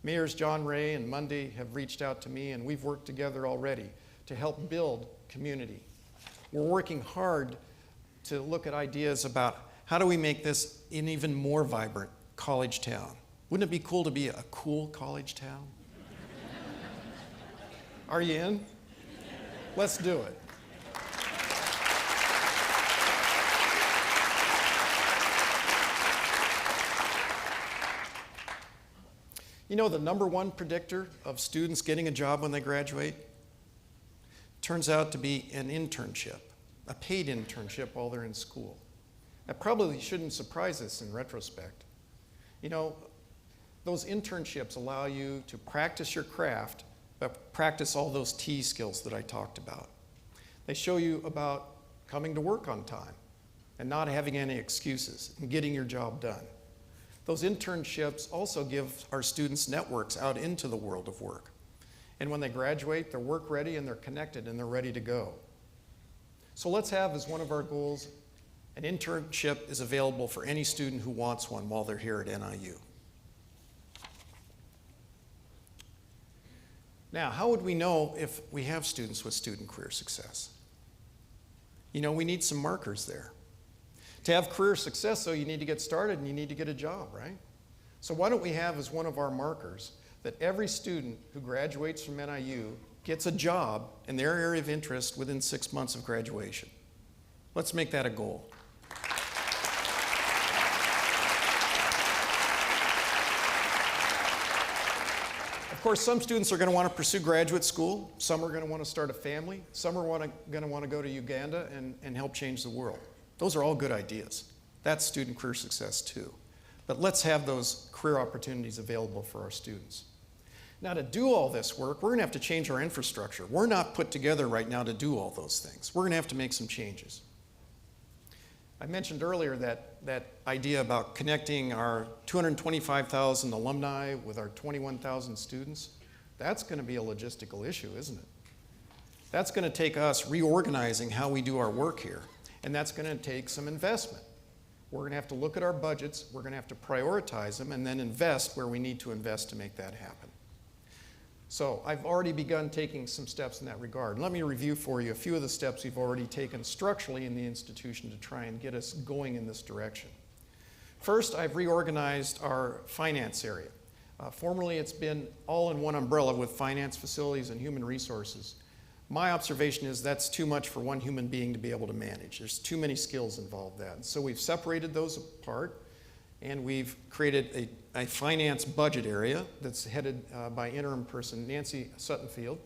Mayors John Ray and Mundy have reached out to me and we've worked together already to help build community. We're working hard to look at ideas about how do we make this an even more vibrant college town? Wouldn't it be cool to be a cool college town? Are you in? Let's do it. You know, the #1 predictor of students getting a job when they graduate turns out to be an internship, a paid internship while they're in school. That probably shouldn't surprise us in retrospect. You know, those internships allow you to practice your craft, but practice all those T skills that I talked about. They show you about coming to work on time and not having any excuses and getting your job done. Those internships also give our students networks out into the world of work. And when they graduate, they're work ready and they're connected and they're ready to go. So let's have as one of our goals, an internship is available for any student who wants one while they're here at NIU. Now, how would we know if we have students with student career success? You know, we need some markers there. To have career success, though, you need to get started and you need to get a job, right? So why don't we have as one of our markers that every student who graduates from NIU gets a job in their area of interest within 6 months of graduation. Let's make that a goal. Of course, some students are going to want to pursue graduate school. Some are going to want to start a family. Some are going to want to go to Uganda and help change the world. Those are all good ideas. That's student career success too. But let's have those career opportunities available for our students. Now, to do all this work, we're going to have to change our infrastructure. We're not put together right now to do all those things. We're going to have to make some changes. I mentioned earlier that idea about connecting our 225,000 alumni with our 21,000 students. That's going to be a logistical issue, isn't it? That's going to take us reorganizing how we do our work here, and that's going to take some investment. We're going to have to look at our budgets, we're going to have to prioritize them, and then invest where we need to invest to make that happen. So I've already begun taking some steps in that regard. And let me review for you a few of the steps we've already taken structurally in the institution to try and get us going in this direction. First, I've reorganized our finance area. Formerly, it's been all in one umbrella with finance, facilities, and human resources. My observation is that's too much for one human being to be able to manage. There's too many skills involved in that. And so we've separated those apart, and we've created a finance budget area that's headed by interim person Nancy Suttonfield.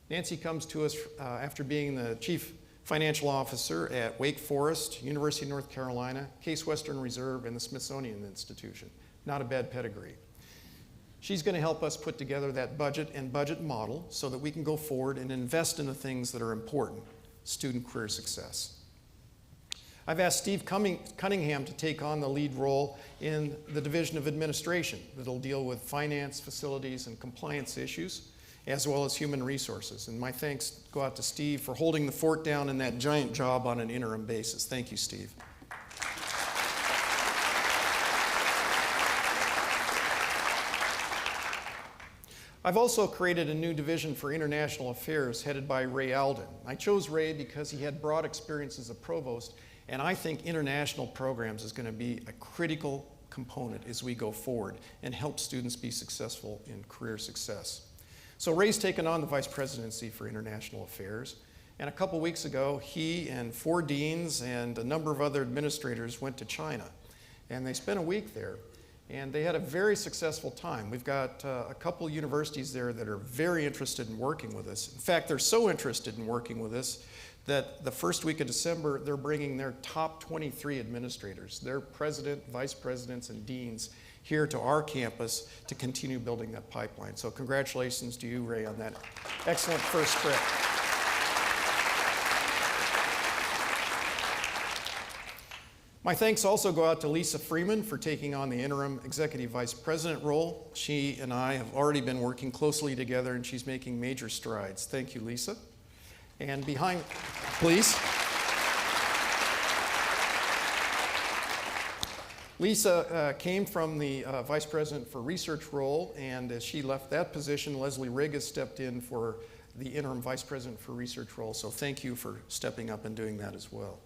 Nancy comes to us after being the chief financial officer at Wake Forest, University of North Carolina, Case Western Reserve, and the Smithsonian Institution. Not a bad pedigree. She's going to help us put together that budget and budget model so that we can go forward and invest in the things that are important, student career success. I've asked Steve Cunningham to take on the lead role in the Division of Administration that'll deal with finance, facilities, and compliance issues, as well as human resources. And my thanks go out to Steve for holding the fort down in that giant job on an interim basis. Thank you, Steve. I've also created a new division for international affairs headed by Ray Alden. I chose Ray because he had broad experience as a provost, and I think international programs is going to be a critical component as we go forward and help students be successful in career success. So Ray's taken on the vice presidency for international affairs, and a couple weeks ago he and 4 deans and a number of other administrators went to China, and they spent a week there. And they had a very successful time. We've got a couple universities there that are very interested in working with us. In fact, they're so interested in working with us that the first week of December, they're bringing their top 23 administrators, their president, vice presidents, and deans here to our campus to continue building that pipeline. So congratulations to you, Ray, on that excellent first trip. My thanks also go out to Lisa Freeman for taking on the interim executive vice president role. She and I have already been working closely together, and she's making major strides. Thank you, Lisa. And behind, please. Lisa came from the vice president for research role, and as she left that position, Leslie Rigg has stepped in for the interim vice president for research role. So thank you for stepping up and doing that as well.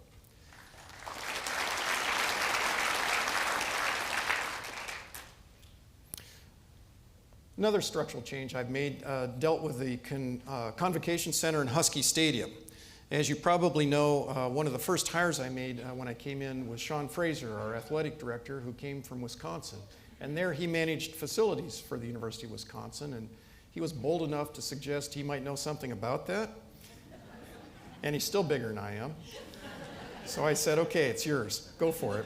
Another structural change I've made dealt with the Convocation Center in Husky Stadium. As you probably know, one of the first hires I made when I came in was Sean Fraser, our athletic director, who came from Wisconsin. And there he managed facilities for the University of Wisconsin, and he was bold enough to suggest he might know something about that. And he's still bigger than I am. So I said, okay, it's yours, go for it.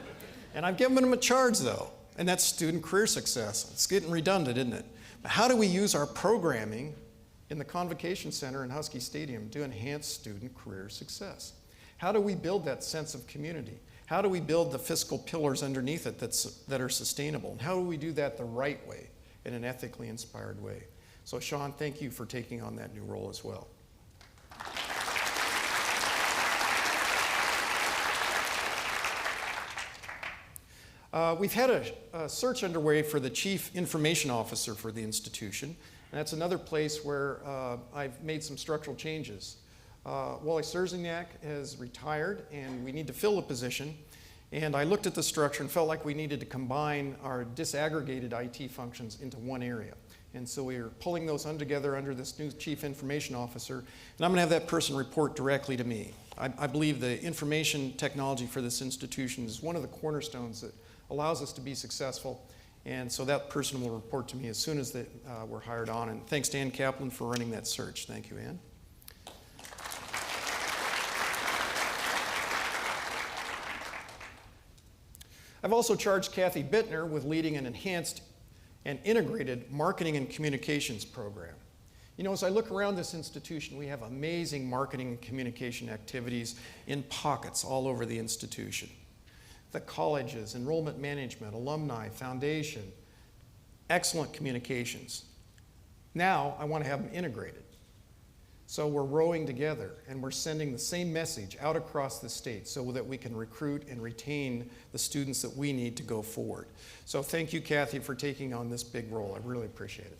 And I've given him a charge though, and that's student career success. It's getting redundant, isn't it? How do we use our programming in the Convocation Center in Husky Stadium to enhance student career success? How do we build that sense of community? How do we build the fiscal pillars underneath it that are sustainable? And how do we do that the right way, in an ethically inspired way? So Sean, thank you for taking on that new role as well. We've had a search underway for the Chief Information Officer for the institution, and that's another place where I've made some structural changes. Wally Serzignac has retired, and we need to fill the position, and I looked at the structure and felt like we needed to combine our disaggregated IT functions into one area. And so we are pulling those together under this new Chief Information Officer, and I'm going to have that person report directly to me. I believe the information technology for this institution is one of the cornerstones that allows us to be successful, and so that person will report to me as soon as we're hired on. And thanks to Ann Kaplan for running that search. Thank you, Ann. I've also charged Kathy Bittner with leading an enhanced and integrated marketing and communications program. You know, as I look around this institution, we have amazing marketing and communication activities in pockets all over the institution. The colleges, enrollment management, alumni, foundation, excellent communications. Now I want to have them integrated. So we're rowing together and we're sending the same message out across the state so that we can recruit and retain the students that we need to go forward. So thank you, Kathy, for taking on this big role. I really appreciate it.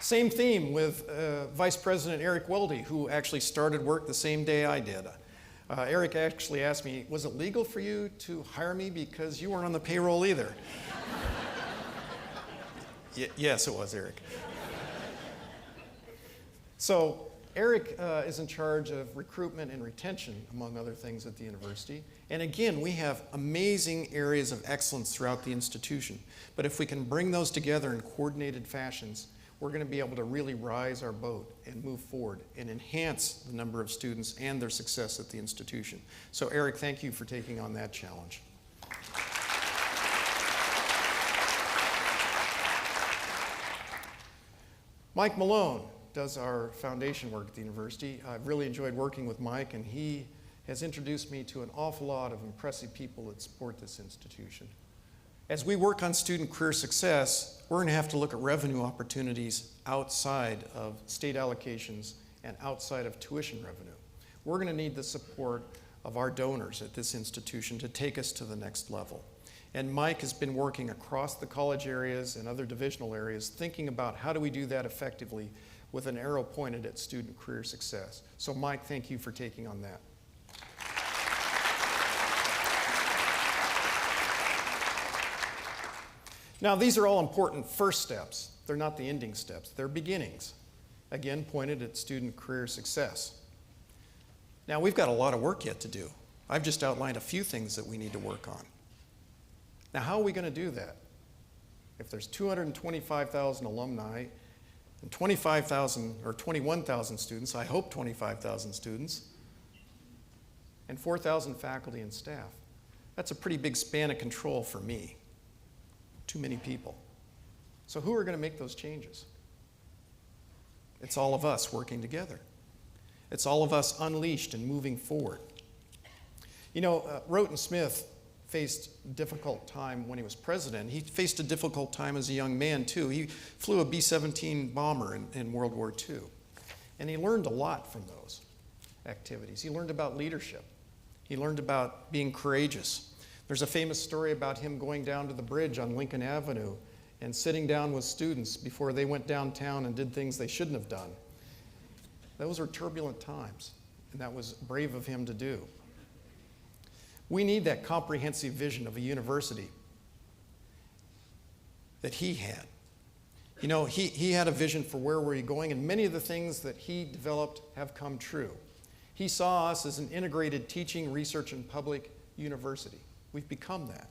Same theme with Vice President Eric Weldy, who actually started work the same day I did. Eric actually asked me, was it legal for you to hire me because you weren't on the payroll either? Yes, it was, Eric. So Eric is in charge of recruitment and retention, among other things, at the university. And again, we have amazing areas of excellence throughout the institution. But if we can bring those together in coordinated fashions, we're going to be able to really rise our boat and move forward and enhance the number of students and their success at the institution. So Eric, thank you for taking on that challenge. Mike Malone does our foundation work at the university. I've really enjoyed working with Mike, and he has introduced me to an awful lot of impressive people that support this institution. As we work on student career success, we're going to have to look at revenue opportunities outside of state allocations and outside of tuition revenue. We're going to need the support of our donors at this institution to take us to the next level. And Mike has been working across the college areas and other divisional areas, thinking about how do we do that effectively with an arrow pointed at student career success. So Mike, thank you for taking on that. Now, these are all important first steps. They're not the ending steps. They're beginnings, again, pointed at student career success. Now, we've got a lot of work yet to do. I've just outlined a few things that we need to work on. Now, how are we going to do that? If there's 225,000 alumni and 25,000 or 21,000 students, I hope 25,000 students, and 4,000 faculty and staff, that's a pretty big span of control for me. Too many people. So who are going to make those changes? It's all of us working together. It's all of us unleashed and moving forward. You know, Roten Smith faced a difficult time when he was president. He faced a difficult time as a young man, too. He flew a B-17 bomber in World War II. And he learned a lot from those activities. He learned about leadership. He learned about being courageous. There's a famous story about him going down to the bridge on Lincoln Avenue and sitting down with students before they went downtown and did things they shouldn't have done. Those were turbulent times, and that was brave of him to do. We need that comprehensive vision of a university that he had. You know, he had a vision for where we're going, and many of the things that he developed have come true. He saw us as an integrated teaching, research, and public university. We've become that.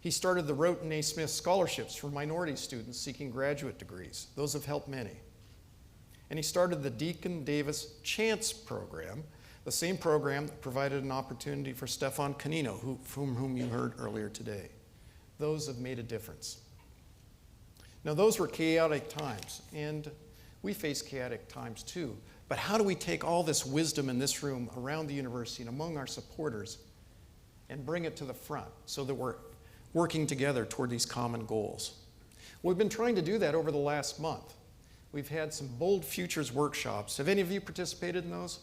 He started the Roten A. Smith scholarships for minority students seeking graduate degrees. Those have helped many. And he started the Deacon Davis Chance program, the same program that provided an opportunity for Stefan Canino, whom you heard earlier today. Those have made a difference. Now, those were chaotic times, and we face chaotic times too. But how do we take all this wisdom in this room around the university and among our supporters and bring it to the front so that we're working together toward these common goals? We've been trying to do that over the last month. We've had some Bold Futures workshops. Have any of you participated in those?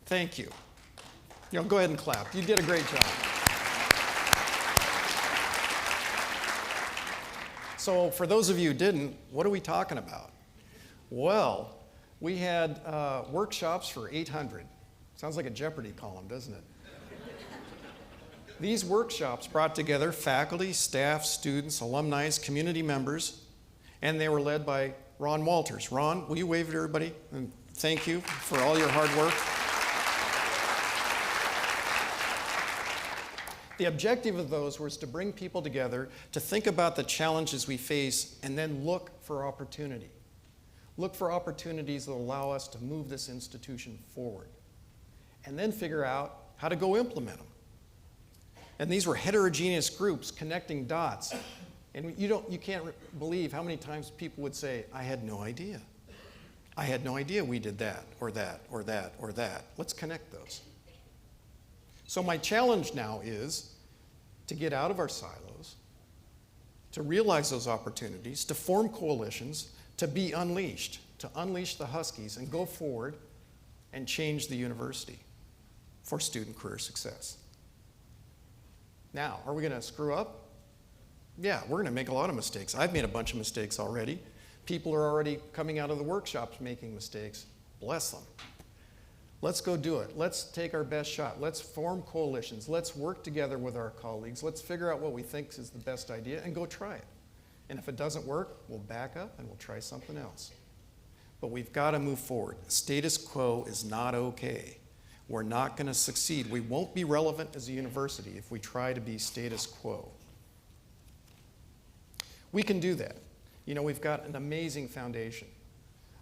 Thank you. You know, go ahead and clap. You did a great job. So for those of you who didn't, what are we talking about? Well, we had workshops for 800. Sounds like a Jeopardy column, doesn't it? These workshops brought together faculty, staff, students, alumni, community members, and they were led by Ron Walters. Ron, will you wave at everybody? And thank you for all your hard work. The objective of those was to bring people together to think about the challenges we face and then look for opportunity. Look for opportunities that allow us to move this institution forward. And then figure out how to go implement them. And these were heterogeneous groups connecting dots. And you can't believe how many times people would say, I had no idea. I had no idea we did that, or that, or that, or that. Let's connect those. So my challenge now is to get out of our silos, to realize those opportunities, to form coalitions, to be unleashed, to unleash the Huskies and go forward and change the university for student career success. Now, are we going to screw up? Yeah, we're going to make a lot of mistakes. I've made a bunch of mistakes already. People are already coming out of the workshops making mistakes. Bless them. Let's go do it. Let's take our best shot. Let's form coalitions. Let's work together with our colleagues. Let's figure out what we think is the best idea and go try it. And if it doesn't work, we'll back up and we'll try something else. But we've got to move forward. Status quo is not okay. We're not going to succeed. We won't be relevant as a university if we try to be status quo. We can do that. You know, we've got an amazing foundation.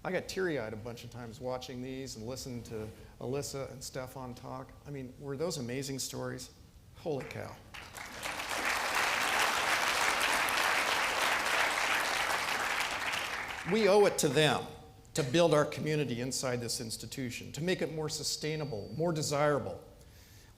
I got teary-eyed a bunch of times watching these and listening to Alyssa and Stefan talk. I mean, were those amazing stories? Holy cow. We owe it to them to build our community inside this institution, to make it more sustainable, more desirable.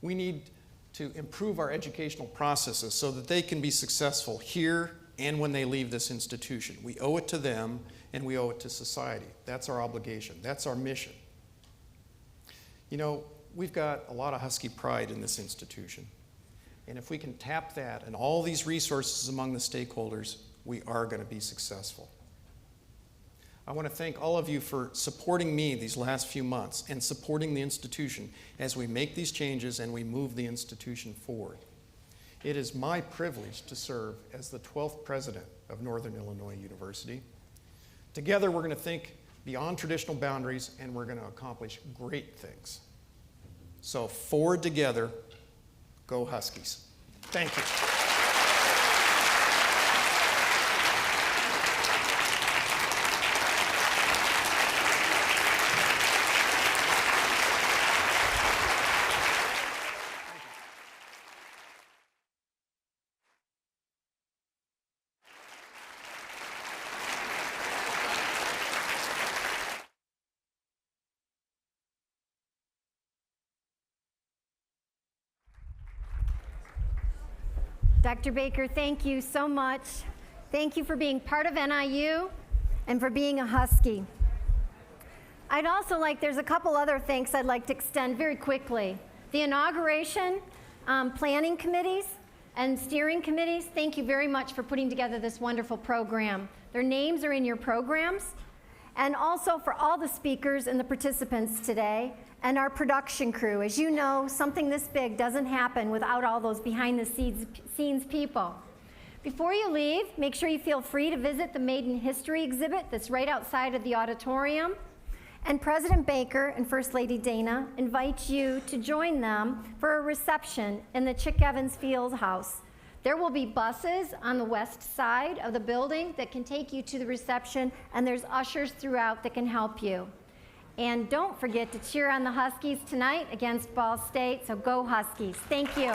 We need to improve our educational processes so that they can be successful here and when they leave this institution. We owe it to them, and we owe it to society. That's our obligation. That's our mission. You know, we've got a lot of Husky pride in this institution. And if we can tap that and all these resources among the stakeholders, we are going to be successful. I want to thank all of you for supporting me these last few months and supporting the institution as we make these changes and we move the institution forward. It is my privilege to serve as the 12th president of Northern Illinois University. Together, we're going to think beyond traditional boundaries, and we're going to accomplish great things. So forward together, go Huskies. Thank you. Dr. Baker, thank you so much. Thank you for being part of NIU and for being a Husky. I'd also like, there's a couple other thanks I'd like to extend very quickly. The inauguration planning committees and steering committees, thank you very much for putting together this wonderful program. Their names are in your programs. And also for all the speakers and the participants today, and our production crew. As you know, something this big doesn't happen without all those behind the scenes people. Before you leave, make sure you feel free to visit the Made in History exhibit that's right outside of the auditorium. And President Baker and First Lady Dana invite you to join them for a reception in the Chick Evans Field House. There will be buses on the west side of the building that can take you to the reception, and there's ushers throughout that can help you. And don't forget to cheer on the Huskies tonight against Ball State, so go Huskies. Thank you.